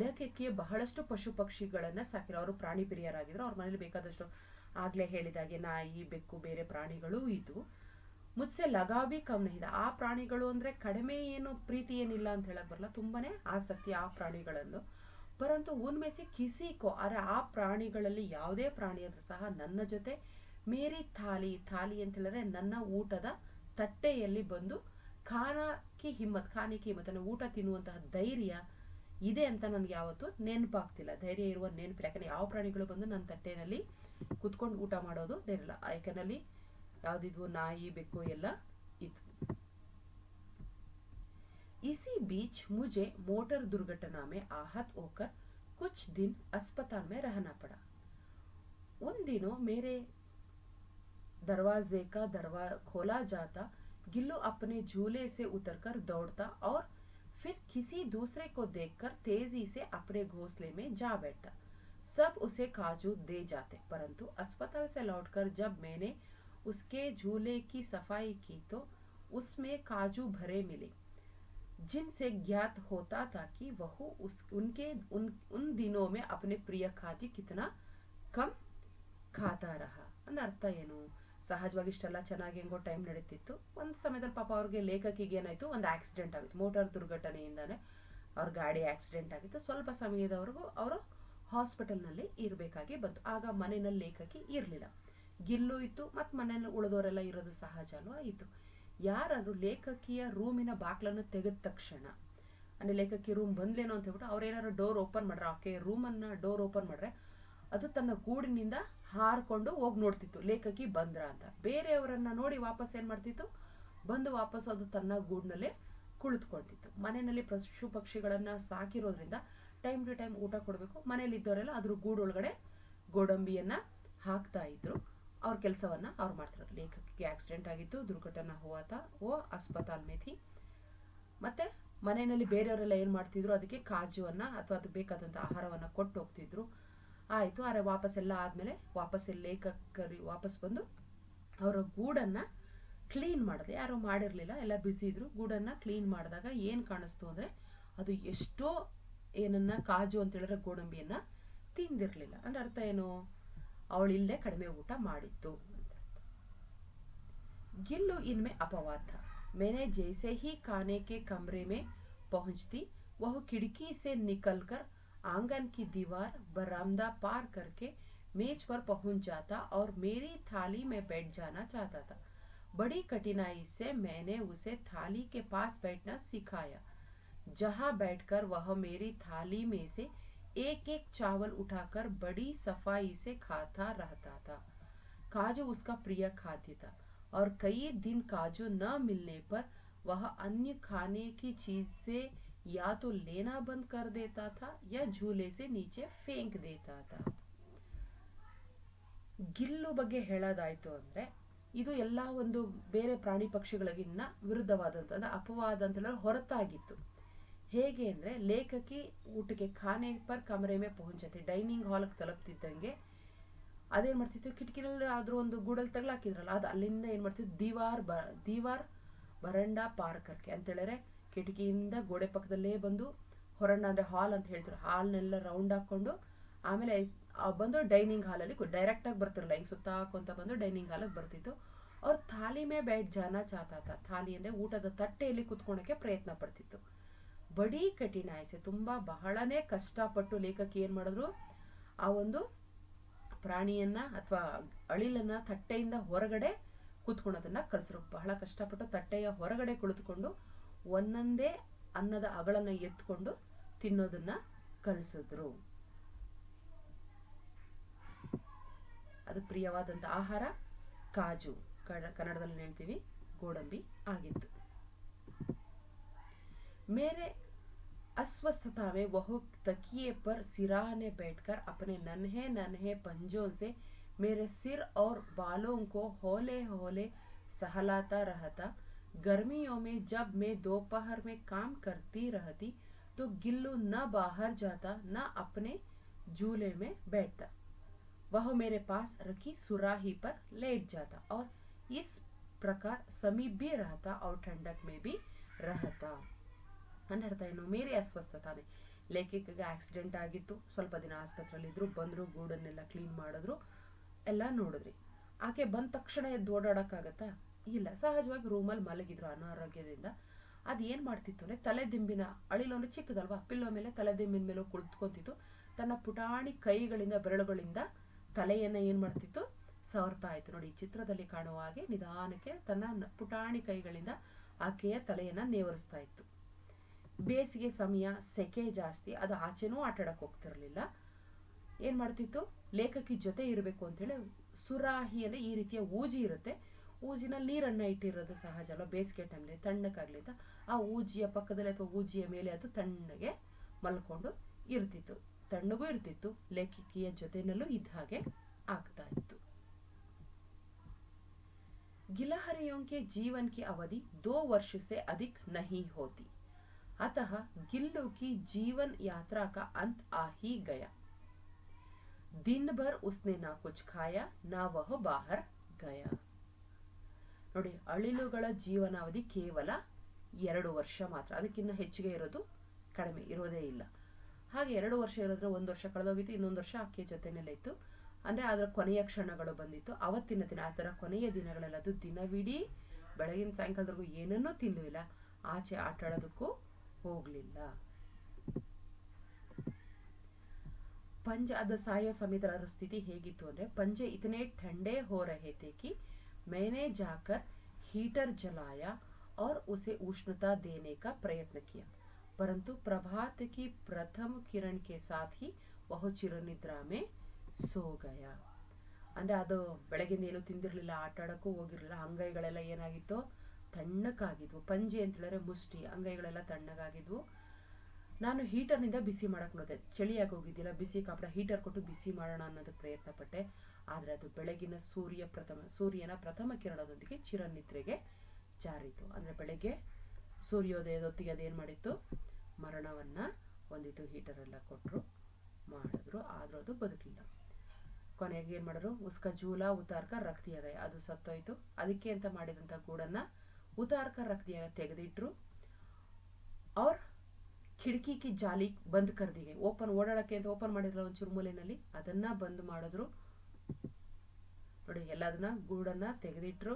ಲೇಖಕಿಯ ಬಹಳಷ್ಟು ಪಶು ಪಕ್ಷಿಗಳನ್ನ ಸಾಕಿರೋ ಅವರು ಪ್ರಾಣಿ ಪ್ರಿಯರಾಗಿದ್ರು ಅವ್ರ ಮನೇಲಿ ಬೇಕಾದಷ್ಟು ಆಗ್ಲೇ ಹೇಳಿದಾಗೆ ನಾಯಿ ಬೆಕ್ಕು ಬೇರೆ ಪ್ರಾಣಿಗಳು ಇದ್ವು ಮುತ್ಸೆ ಲಗಾವಿ ಕಮ್ ನಹಿದ ಆ ಪ್ರಾಣಿಗಳು ಅಂದ್ರೆ ಕಡಿಮೆ ಏನು ಪ್ರೀತಿ ಏನಿಲ್ಲ ಅಂತ ಹೇಳಕ್ ಬರಲ್ಲ ತುಂಬಾನೇ ಆಸಕ್ತಿ ಆ ಪ್ರಾಣಿಗಳಲ್ಲೂ ಪರಂತು ಉನ್ಮೇಸಿ ಕಿಸಿಕೋ ಅರೆ ಆ ಪ್ರಾಣಿಗಳಲ್ಲಿ ಯಾವುದೇ ಪ್ರಾಣಿಯಾದ್ರೂ ಸಹ ನನ್ನ ಜೊತೆ ಮೇರಿ ಥಾಲಿ ಅಂತ ಹೇಳಿದ್ರೆ ನನ್ನ ಊಟದ ತಟ್ಟೆಯಲ್ಲಿ ಬಂದು ಖಾನಾಕಿ ಹಿಮ್ಮತ್ ಅಂದ್ರೆ ಊಟ ತಿನ್ನುವಂತಹ ಧೈರ್ಯ ಇದೆ ಅಂತ ನನ್ಗೆ ಯಾವತ್ತೂ ನೆನಪಾಗ್ತಿಲ್ಲ ಧೈರ್ಯ ಇರುವ ನೆನಪಿಲ್ಲ ಯಾಕಂದ್ರೆ ಯಾವ ಪ್ರಾಣಿಗಳು ಬಂದು ನನ್ನ ತಟ್ಟೆನಲ್ಲಿ ಕುತ್ಕೊಂಡು ಊಟ ಮಾಡೋದು ಧೈರ್ಯ ಇಲ್ಲ ಯಾಕಂದ್ರೆ ಯಾವ್ದಿದ್ವು ನಾಯಿ ಬೆಕ್ಕು ಎಲ್ಲ ಇದ್ವು इसी बीच मुझे मोटर दुर्घटना में आहत होकर कुछ दिन अस्पताल में रहना पड़ा उन दिनों मेरे दरवाजे का दरवाजा खोला जाता गिल्लू अपने झूले से उतरकर दौड़ता और फिर किसी दूसरे को देखकर तेजी से अपने घोंसले में जा बैठता सब उसे काजू दे जाते परंतु अस्पताल से लौटकर जब मैंने उसके झूले की सफाई की तो उसमें काजू भरे मिले जिनसे ज्ञात होता था कि वह उन दिनों में अपने प्रिय खाद्य कितना कम खाता रहा ಅಂದ್ರೆ ಅರ್ಥ ಏನು ಸಹಜವಾಗಿ ಇಷ್ಟೆಲ್ಲ ಚೆನ್ನಾಗಿ ಹೆಂಗೋ ಟೈಮ್ ನಡೀತಿತ್ತು ಒಂದು ಸಮಯದಲ್ಲಿ ಪಾಪ ಅವ್ರಿಗೆ ಲೇಖಕಿಗೆ ಏನಾಯ್ತು ಒಂದು ಆಕ್ಸಿಡೆಂಟ್ ಆಗಿತ್ತು ಮೋಟಾರ್ ದುರ್ಘಟನೆಯಿಂದಾನೆ ಅವ್ರ ಗಾಡಿ ಆಕ್ಸಿಡೆಂಟ್ ಆಗಿತ್ತು ಸ್ವಲ್ಪ ಸಮಯದವರೆಗೂ ಅವರು ಹಾಸ್ಪಿಟಲ್ನಲ್ಲಿ ಇರಬೇಕಾಗಿ ಬಂತು ಆಗ ಮನೆಯಲ್ಲಿ ಲೇಖಕಿ ಇರಲಿಲ್ಲ ಗಿಲ್ಲು ಇತ್ತು ಮತ್ತು ಮನೆಯಲ್ಲಿ ಉಳಿದವರೆಲ್ಲ ಇರೋದು ಸಹಜ ಅಲ್ವಾ ಇತ್ತು ಯಾರಾದ್ರೂ ಲೇಖಕಿಯ ರೂಮಿನ ಬಾಗ್ಲನ್ನು ತೆಗೆದ ತಕ್ಷಣ ಅಂದ್ರೆ ಲೇಖಕಿ ರೂಮ್ ಬಂದ್ಲೇನೋ ಅಂತ ಹೇಳ್ಬಿಟ್ಟು ಅವ್ರೇನಾದ್ರು ಡೋರ್ ಓಪನ್ ಮಾಡ್ರೆ ಆಕೆ ರೂಮನ್ನ ಡೋರ್ ಓಪನ್ ಮಾಡ್ರೆ ಅದು ತನ್ನ ಗೂಡಿನಿಂದ ಹಾರ್ಕೊಂಡು ಹೋಗಿ ನೋಡ್ತಿತ್ತು ಲೇಖಕಿ ಬಂದ್ರ ಅಂತ ಬೇರೆಯವರನ್ನ ನೋಡಿ ವಾಪಸ್ ಏನ್ ಮಾಡ್ತಿತ್ತು ಬಂದು ವಾಪಸ್ ಅದು ತನ್ನ ಗೂಡಿನಲ್ಲೇ ಕುಳಿತುಕೊಳ್ತಿತ್ತು ಮನೆಯಲ್ಲಿ ಪಶು ಪಕ್ಷಿಗಳನ್ನ ಸಾಕಿರೋದ್ರಿಂದ ಟೈಮ್ ಟು ಟೈಮ್ ಊಟ ಕೊಡಬೇಕು ಮನೇಲಿ ಇದ್ದವರೆಲ್ಲ ಅದ್ರ ಗೂಡೊಳಗಡೆ ಗೋಡಂಬಿಯನ್ನ ಹಾಕ್ತಾ ಇದ್ರು ಅವ್ರ ಕೆಲಸವನ್ನ ಅವ್ರು ಮಾಡ್ತಾರೆ ಲೇಖಕಿಗೆ ಆಕ್ಸಿಡೆಂಟ್ ಆಗಿತ್ತು ದುರ್ಘಟನಾ ಹುವಾತ ಓ ಅಸ್ಪತಾಲ್ ಮೇ ಥಿ ಮತ್ತೆ ಮನೆಯಲ್ಲಿ ಬೇರೆಯವರೆಲ್ಲ ಏನ್ ಮಾಡ್ತಿದ್ರು ಅದಕ್ಕೆ ಕಾಜುವನ್ನ ಅಥವಾ ಅದಕ್ಕೆ ಬೇಕಾದಂತ ಆಹಾರವನ್ನ ಕೊಟ್ಟು ಹೋಗ್ತಿದ್ರು ಆಯ್ತು ಅರೆ ವಾಪಸ್ ಎಲ್ಲ ಆದ್ಮೇಲೆ ವಾಪಸ್ ಲೇಖಕರಿ ವಾಪಸ್ ಬಂದು ಅವರ ಗೂಡನ್ನ ಕ್ಲೀನ್ ಮಾಡಿದೆ ಯಾರು ಮಾಡಿರ್ಲಿಲ್ಲ ಎಲ್ಲ ಬಿಸಿ ಇದ್ರು ಗೂಡನ್ನ ಕ್ಲೀನ್ ಮಾಡಿದಾಗ ಏನ್ ಕಾಣಿಸ್ತು ಅಂದ್ರೆ ಅದು ಎಷ್ಟೋ ಏನನ್ನ ಕಾಜು ಅಂತ ಹೇಳಿದ್ರೆ ಗೋಡಂಬಿಯನ್ನ ತಿಂದಿರ್ಲಿಲ್ಲ ಅಂದ್ರೆ ಅರ್ಥ ಏನು ಅವಳಿಲ್ಲದೆ ಕಡಿಮೆ ಊಟ ಮಾಡಿತ್ತು गिल्लू इनमें अपवाद था मैंने जैसे ही खाने के कमरे में पहुंचती वह खिड़की से निकलकर आंगन की दीवार बरामदा पार करके मेज पर पहुंच जाता और मेरी थाली में बैठ जाना चाहता था बड़ी कठिनाई से मैंने उसे थाली के पास बैठना सिखाया जहां बैठकर वह मेरी थाली में से एक एक चावल उठाकर बड़ी सफाई से खाता रहता था काजू उसका प्रिय खाद्य था और कई दिन काजू न मिलने पर वह अन्य खाने की चीज से या तो लेना बंद कर देता था या झूले से नीचे फेंक देता था ಗಿಲ್ಲು ಬಗ್ಗೆ ಹೇಳೋದಾಯ್ತು ಅಂದ್ರೆ ಇದು ಎಲ್ಲ ಒಂದು ಬೇರೆ ಪ್ರಾಣಿ ಪಕ್ಷಿಗಳಿಗಿನ್ನ ವಿರುದ್ಧವಾದಂತ ಅಪವಾದ ಅಂತ ಹೇಳೋದು ಹೊರತಾಗಿತ್ತು ಹೇಗೆ ಅಂದ್ರೆ ಲೇಖಕಿ ಊಟಕ್ಕೆ ಖಾನೆ ಪರ್ ಕಮರೆ ಮೇ ಪਹੁಂಚತೆ ಡೈನಿಂಗ್ ಹಾಲ್ ತಲುಪ್ತಿದ್ದಂಗೆ ಅದೇನ್ ಮಾಡ್ತಿತ್ತು ಕಿಟಕಿನಲ್ಲಿ ಆದ್ರೂ ಒಂದು ಗೂಡಲ್ಲಿ ತಗಲಾಕಿದ್ರಲ್ಲ ಅದು ಅಲ್ಲಿಂದ ಏನ್ ಮಾಡ್ತಿತ್ತು ದೀವಾರ್ ಬರಂಡಾ ಪಾರ್ಕರ್ಗೆ ಅಂತ ಹೇಳಿದ್ರೆ ಕಿಟಕಿಯಿಂದ ಗೋಡೆ ಪಕ್ಕದಲ್ಲೇ ಬಂದು ಹೊರಣ್ಣ ಅಂದ್ರೆ ಹಾಲ್ ಅಂತ ಹೇಳ್ತಾರೆ ಹಾಲ್ನೆಲ್ಲ ರೌಂಡ್ ಹಾಕೊಂಡು ಆಮೇಲೆ ಬಂದು ಡೈನಿಂಗ್ ಹಾಲಲ್ಲಿ ಡೈರೆಕ್ಟ್ ಆಗಿ ಬರ್ತಿರಲ್ಲ ಹಿಂಗ್ ಸುತ್ತ ಹಾಕೊಂತ ಬಂದು ಡೈನಿಂಗ್ ಹಾಲಿಗೆ ಬರ್ತಿತ್ತು ಅವ್ರ ಥಾಲಿ ಮೇ ಬ್ಯಾಟ್ ಜಾನ ಚಾತಾತ ಥಾಲಿ ಅಂದ್ರೆ ಊಟದ ತಟ್ಟೆಯಲ್ಲಿ ಕುತ್ಕೊಳಕ್ಕೆ ಪ್ರಯತ್ನ ಪಡ್ತಿತ್ತು ಬಡಿ ಕಠಿಣಾಯಿಸೆ ತುಂಬಾ ಬಹಳನೇ ಕಷ್ಟಪಟ್ಟು ಲೇಖಕಿ ಏನ್ ಮಾಡಿದ್ರು ಆ ಒಂದು ಪ್ರಾಣಿಯನ್ನ ಅಥವಾ ಅಳಿಲನ್ನ ತಟ್ಟೆಯಿಂದ ಹೊರಗಡೆ ಕೂತ್ಕೊಳ್ಳೋದನ್ನ ಕಲಿಸ್ರು ಬಹಳ ಕಷ್ಟಪಟ್ಟು ತಟ್ಟೆಯ ಹೊರಗಡೆ ಕುಳಿತುಕೊಂಡು ಒಂದೊಂದೇ ಅನ್ನದ ಅಗಳನ್ನ ಎತ್ಕೊಂಡು ತಿನ್ನೋದನ್ನ ಕಲಿಸಿದ್ರು ಅದು ಪ್ರಿಯವಾದಂತ ಆಹಾರ ಕಾಜು ಕನ್ನಡದಲ್ಲಿ ಹೇಳ್ತೀವಿ ಗೋಡಂಬಿ ಆಗಿತ್ತು मेरे अस्वस्थता में वह तकिए पर सिराहने बैठकर अपने नन्हे नन्हे पंजों से मेरे सिर और बालों को हौले हौले सहलाता रहता गर्मियों में जब मैं दोपहर में काम करती रहती तो गिल्लू न बाहर जाता न अपने झूले में बैठता वह मेरे पास रखी सुराही पर लेट जाता और इस प्रकार समीप भी रहता और ठंडक में भी रहता. ಅಂದ್ರೆ ಅರ್ಥ ಏನು, ಮೇರೆ ಅಸ್ವಸ್ಥತಾನೆ. ಲೇಖಕಿಗೆ ಆಕ್ಸಿಡೆಂಟ್ ಆಗಿತ್ತು, ಸ್ವಲ್ಪ ದಿನ ಆಸ್ಪತ್ರೆಯಲ್ಲಿ ಇದ್ರು, ಬಂದ್ರು, ಗೂಡನ್ನೆಲ್ಲ ಕ್ಲೀನ್ ಮಾಡಿದ್ರು, ಎಲ್ಲ ನೋಡಿದ್ರಿ. ಆಕೆ ಬಂದ ತಕ್ಷಣ ಎದ್ದು ಓಡಾಡಕ್ಕಾಗತ್ತಾ? ಇಲ್ಲ. ಸಹಜವಾಗಿ ರೂಮಲ್ಲಿ ಮಲಗಿದ್ರು ಅನಾರೋಗ್ಯದಿಂದ. ಅದು ಏನ್ ಮಾಡ್ತಿತ್ತು ಅಂದ್ರೆ ತಲೆದಿಂಬಿನ ಅಳಿಲು ಅಂದ್ರೆ ಚಿಕ್ಕದಲ್ವಾ, ಪಿಲ್ಲೋ ಮೇಲೆ ತಲೆದಿಂಬಿನ ಮೇಲೆ ಕುಳಿತುಕೊಂತಿತ್ತು. ತನ್ನ ಪುಟಾಣಿ ಕೈಗಳಿಂದ ಬೆರಳುಗಳಿಂದ ತಲೆಯನ್ನ ಏನ್ ಮಾಡ್ತಿತ್ತು, ಸವರ್ತಾ ಇತ್ತು. ನೋಡಿ, ಈ ಚಿತ್ರದಲ್ಲಿ ಕಾಣುವ ಹಾಗೆ ನಿಧಾನಕ್ಕೆ ತನ್ನ ಪುಟಾಣಿ ಕೈಗಳಿಂದ ಆಕೆಯ ತಲೆಯನ್ನ ನೇವರಿಸ್ತಾ ಇತ್ತು. ಬೇಸಿಗೆ ಸಮಯ, ಸೆಕೆ ಜಾಸ್ತಿ, ಅದು ಆಚೆನೂ ಆಟಾಡಕ್ ಹೋಗ್ತಿರ್ಲಿಲ್ಲ. ಏನ್ ಮಾಡ್ತಿತ್ತು, ಲೇಖಕಿ ಜೊತೆ ಇರಬೇಕು ಅಂತೇಳಿ ಸುರಾಹಿಯಲ್ಲಿ ಈ ರೀತಿಯ ಊಜಿ ಇರುತ್ತೆ, ಊಜಿನಲ್ಲಿ ನೀರನ್ನ ಇಟ್ಟಿರೋದು ಸಹಜ ಅಲ್ವಾ, ಬೇಸಿಗೆ ಟೈಮ್ಲಿ ತಣ್ಣಕ್ಕಾಗ್ಲಿ ಅಂತ ಆ ಊಜಿಯ ಪಕ್ಕದಲ್ಲಿ ಅಥವಾ ಊಜಿಯ ಮೇಲೆ ಅದು ತಣ್ಣಗೆ ಮಲ್ಕೊಂಡು ಇರ್ತಿತ್ತು. ತಣ್ಣಗೂ ಇರ್ತಿತ್ತು, ಲೇಖಕಿಯ ಜೊತೆನಲ್ಲೂ ಇದ್ದ ಹಾಗೆ ಆಗ್ತಾ ಇತ್ತು. गिलहरियों के जीवन की अवधि 2 वर्ष से अधिक नहीं होती, अतः गिल्लू की जीवन यात्रा का अंत आ ही गया. दिन भर उसने ना कुछ खाया ना वह बाहर गया. ನೋಡಿ, ಅಳಿಲುಗಳ ಜೀವನಾವಧಿ ಕೇವಲ 2 ವರ್ಷ ಮಾತ್ರ, ಅದಕ್ಕಿಂತ ಹೆಚ್ಚಿಗೆ ಇರೋದು ಕಡಿಮೆ ಇರೋದೇ ಇಲ್ಲ. ಹಾಗೆ 2 ವರ್ಷ ಇರೋದ್ರೆ 1 ವರ್ಷ ಕಳೆದೋಗಿತ್ತು, ಇನ್ನೊಂದು ವರ್ಷ ಆಕೆ ಜೊತೆನೆಲ್ಲ ಇತ್ತು. ಅಂದ್ರೆ ಅದರ ಕೊನೆಯ ಕ್ಷಣಗಳು ಬಂದಿತ್ತು. ಅವತ್ತಿನ ದಿನ, ಅದರ ಕೊನೆಯ ದಿನಗಳೆಲ್ಲ ಅದು ದಿನವಿಡೀ ಬೆಳಗಿನ ಸಾಯಂಕಾಲದವರೆಗೂ ಏನನ್ನೂ ತಿನ್ನಲಿಲ್ಲ, ಆಚೆ ಆಟ ಆಡೋದಕ್ಕೂ ಹೋಗ್ಲಿಲ್ಲ. पंज ಅದು ಸಾಯೋ ಸಮಯದ ಸ್ಥಿತಿ ಹೇಗಿತ್ತು ಅಂದ್ರೆ, पंजे इतने ठंडे हो रहे थे कि मैंने जाकर हीटर जलाया और उसे उष्णता देने का प्रयत्न किया, परंतु प्रभात की प्रथम किरण के साथ ही वह चिरनिद्रा में सो गया. ಅಂದ್ರೆ ಅದು ಬೆಳಗಿನ ಏನು ತಿಂದಿರ್ಲಿಲ್ಲ, ಆಟ ಆಡಕ್ಕೂ ಹೋಗಿರ್ಲಿಲ್ಲ, ಅಂಗೈಗಳೆಲ್ಲ ಏನಾಗಿತ್ತು, ತಣ್ಣಕ್ಕಾಗಿದ್ವು. ಪಂಜೆ ಅಂತ ಹೇಳಿದ್ರೆ ಮುಷ್ಟಿ, ಅಂಗೈಗಳೆಲ್ಲ ತಣ್ಣಗಾಗಿದ್ವು. ನಾನು ಹೀಟರ್ನಿಂದ ಬಿಸಿ ಮಾಡಕ್ ನೋಡಿದೆ, ಚಳಿಯಾಗಿ ಹೋಗಿದ್ದಿಲ್ಲ, ಬಿಸಿ ಕಾಪಡ ಹೀಟರ್ ಕೊಟ್ಟು ಬಿಸಿ ಮಾಡೋಣ ಅನ್ನೋದಕ್ಕೆ ಪ್ರಯತ್ನ ಪಟ್ಟೆ. ಆದ್ರೆ ಅದು ಬೆಳಗಿನ ಸೂರ್ಯನ ಪ್ರಥಮ ಕಿರಣದೊಂದಿಗೆ ಚಿರನಿದ್ರೆಗೆ ಜಾರಿತು. ಅಂದ್ರೆ ಬೆಳಗ್ಗೆ ಸೂರ್ಯೋದಯದೊತ್ತಿಗೆ ಅದೇನ್ ಮಾಡಿತ್ತು, ಮರಣವನ್ನ ಹೊಂದಿತು. ಹೀಟರ್ ಎಲ್ಲ ಕೊಟ್ರು, ಮಾಡಿದ್ರು, ಆದ್ರೂ ಅದು ಬದುಕಲಿಲ್ಲ. ಕೊನೆಗೆ ಏನ್ ಮಾಡಿದ್ರು, ಉಸ್ಕ ಜೂಲಾ ಉತಾರ್ಕ ರಕ್ತಿಯಾಗ, ಅದು ಸತ್ತೋಯ್ತು. ಅದಕ್ಕೆ ಅಂತ ಮಾಡಿದಂತ ಗೂಡನ್ನ ಉತಾರ್ಕ ರಕ್ತಿಯಾಗ ತೆಗೆದಿಟ್ರು. ಅವ್ರ ಖಿಡ್ಕಿ ಕಿ ಜಾಲಿ ಬಂದ್ ಕರ್ದಿಗೆ, ಓಡಾಡಕ್ಕೆ ಅಂತ ಓಪನ್ ಮಾಡಿದ್ರಲ್ಲ ಒಂಚೂರು ಮೂಲೆಯಲ್ಲಿ, ಅದನ್ನ ಬಂದ್ ಮಾಡಿದ್ರು. ನೋಡಿ, ಎಲ್ಲದನ್ನ ಗೂಡನ್ನ ತೆಗೆದಿಟ್ರು,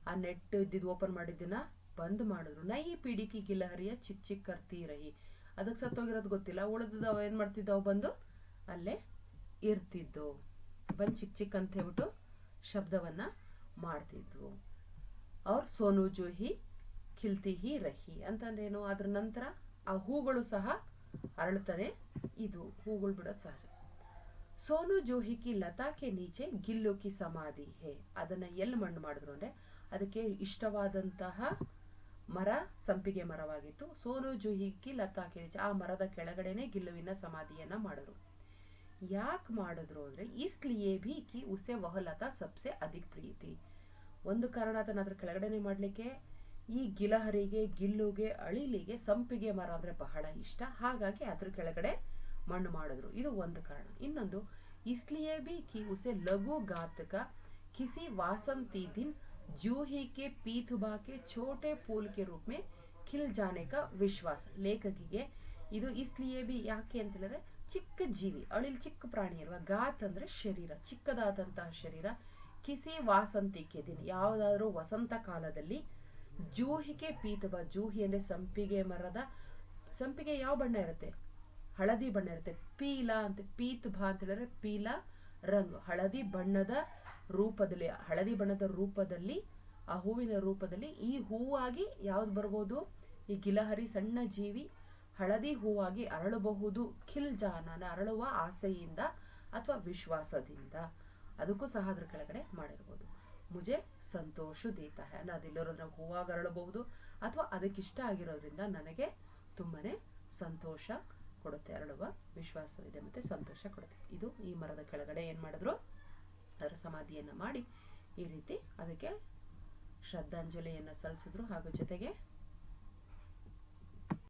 ಆ ನೆಟ್ ಇದ್ದಿದ್ದು ಓಪನ್ ಮಾಡಿದ್ದನ್ನ ಬಂದ್ ಮಾಡಿದ್ರು. ನೈ ಪಿಡಿಕಿ ಗಿಲಹರಿಯ ಚಿಕ್ಕ ಚಿಕ್ಕ ಕರ್ತಿ ರಹಿ, ಅದಕ್ಕೆ ಸತ್ತೋಗಿರೋದು ಗೊತ್ತಿಲ್ಲ, ಉಳಿದ ಅವ ಏನ್ ಮಾಡ್ತಿದ್ದವು, ಬಂದು ಅಲ್ಲೇ ಇರ್ತಿದ್ದು, ಬಂದ್ ಚಿಕ್ಕ ಚಿಕ್ಕ ಅಂತ ಹೇಳ್ಬಿಟ್ಟು ಶಬ್ದವನ್ನ ಮಾಡ್ತಿದ್ವು. ಅವ್ರ ಸೋನು ಜೂಹಿ ಖಿಲ್ತಿ ಹಿ ರಹಿ ಅಂತಂದ್ರೆ ಏನು, ಅದ್ರ ನಂತರ ಆ ಹೂಗಳು ಸಹ ಅರಳುತ್ತಾನೆ, ಇದು ಹೂಗಳು ಬಿಡೋದು ಸಹಜ. ಸೋನು ಜೂಹಿ ಕಿ ಲತಾ ಕೆ ನೀಚೆ ಗಿಲ್ಲು ಕಿ ಸಮಾಧಿ ಹೇ, ಅದನ್ನ ಎಲ್ಲಿ ಮಣ್ಣು ಮಾಡಿದ್ರು ಅಂದ್ರೆ, ಅದಕ್ಕೆ ಇಷ್ಟವಾದಂತಹ ಮರ ಸಂಪಿಗೆ ಮರವಾಗಿತ್ತು. ಸೋನು ಜೂಹಿ ಕಿ ಲತಾ ಕೆ ನೀಚೆ, ಆ ಮರದ ಕೆಳಗಡೆನೆ ಗಿಲ್ಲುವಿನ ಸಮಾಧಿಯನ್ನ ಮಾಡಿದ್ರು. ಯಾಕೆ ಮಾಡಿದ್ರು ಅಂದ್ರೆ, ಇಸ್ಲಿಯೇ ಭಿ ಕಿ ಉಸೆ ವಹ ಲತಾ ಸಬ್ಸೆ ಅಧಿಕ್ ಪ್ರೀತಿ, ಒಂದು ಕಾರಣ ಅದನ್ನ ಅದ್ರ ಕೆಳಗಡೆನೆ ಮಾಡ್ಲಿಕ್ಕೆ, ಈ ಗಿಲಹರಿಗೆ, ಗಿಲ್ಲುಗೆ, ಅಳಿಲಿಗೆ ಸಂಪಿಗೆ ಮರ ಅಂದ್ರೆ ಬಹಳ ಇಷ್ಟ, ಹಾಗಾಗಿ ಅದ್ರ ಕೆಳಗಡೆ ಮಣ್ಣು ಮಾಡಿದ್ರು, ಇದು ಒಂದು ಕಾರಣ. ಇನ್ನೊಂದು, ಇಸ್ಲಿಯೇ ಭಿ ಕಿ ಉಸೆ ಲಘು ಘಾತಕ ಕಿಸಿ ವಾಸಂತಿ ದಿನ್ ಜೂಹಿ ಕೆ ಪೀಥುಬಾ ಕೆ ಛೋಟೆ ಫೂಲ್ ಕೆ ರೂಪ್ ಮೇ ಖಿಲ್ ಜಾನೆ ಕಾ ವಿಶ್ವಾಸ. ಲೇಖಕಿಗೆ ಇದು ಇಸ್ಲಿಯೇ ಭಿ ಯಾಕೆ ಅಂತ ಹೇಳಿದ್ರೆ, ಚಿಕ್ಕ ಜೀವಿ, ಅಳಿಲ್ ಚಿಕ್ಕ ಪ್ರಾಣಿ ಅಲ್ವಾ, ಘಾತ್ ಅಂದ್ರೆ ಶರೀರ, ಚಿಕ್ಕದಾದಂತಹ ಶರೀರ, ಕಿಸಿ ವಾಸಂತಿಕೆ ದಿನ, ಯಾವುದಾದ್ರೂ ವಸಂತ ಕಾಲದಲ್ಲಿ, ಜೂಹಿಗೆ ಪೀತಬ, ಜೂಹಿ ಅಂದ್ರೆ ಸಂಪಿಗೆ ಮರದ, ಸಂಪಿಗೆ ಯಾವ ಬಣ್ಣ ಇರುತ್ತೆ, ಹಳದಿ ಬಣ್ಣ ಇರುತ್ತೆ. ಪೀಲ ಅಂತ, ಪೀತ್ ಭಾ ಅಂತ ಹೇಳಿದ್ರೆ ಪೀಲ ರಂಗು, ಹಳದಿ ಬಣ್ಣದ ರೂಪದಲ್ಲಿ, ಹಳದಿ ಬಣ್ಣದ ರೂಪದಲ್ಲಿ, ಆ ಹೂವಿನ ರೂಪದಲ್ಲಿ ಈ ಹೂವಾಗಿ ಯಾವ್ದು ಬರ್ಬೋದು, ಈ ಗಿಲಹರಿ ಸಣ್ಣ ಜೀವಿ ಹಳದಿ ಹೂವಾಗಿ ಅರಳಬಹುದು. ಖಿಲ್ ಜಾನ, ಅರಳುವ ಆಸೆಯಿಂದ ಅಥವಾ ವಿಶ್ವಾಸದಿಂದ, ಅದಕ್ಕೂ ಸಹ ಅದ್ರ ಕೆಳಗಡೆ ಮಾಡಿರ್ಬೋದು. ಮುಜೆ ಸಂತೋಷ ದೇತಾ ಹೈ, ಅದಿಲ್ಲೋದ್ರ ಹೂವಾಗಿ ಅರಳಬಹುದು ಅಥವಾ ಅದಕ್ಕಿಷ್ಟ ಆಗಿರೋದ್ರಿಂದ ನನಗೆ ತುಂಬಾನೇ ಸಂತೋಷ ಕೊಡುತ್ತೆ, ಅರಳುವ ವಿಶ್ವಾಸವಿದೆ ಮತ್ತೆ ಸಂತೋಷ ಕೊಡುತ್ತೆ. ಇದು ಈ ಮರದ ಕೆಳಗಡೆ ಏನ್ ಮಾಡಿದ್ರು, ಅದರ ಸಮಾಧಿಯನ್ನ ಮಾಡಿ ಈ ರೀತಿ ಅದಕ್ಕೆ ಶ್ರದ್ಧಾಂಜಲಿಯನ್ನ ಸಲ್ಲಿಸಿದ್ರು, ಹಾಗೂ ಜೊತೆಗೆ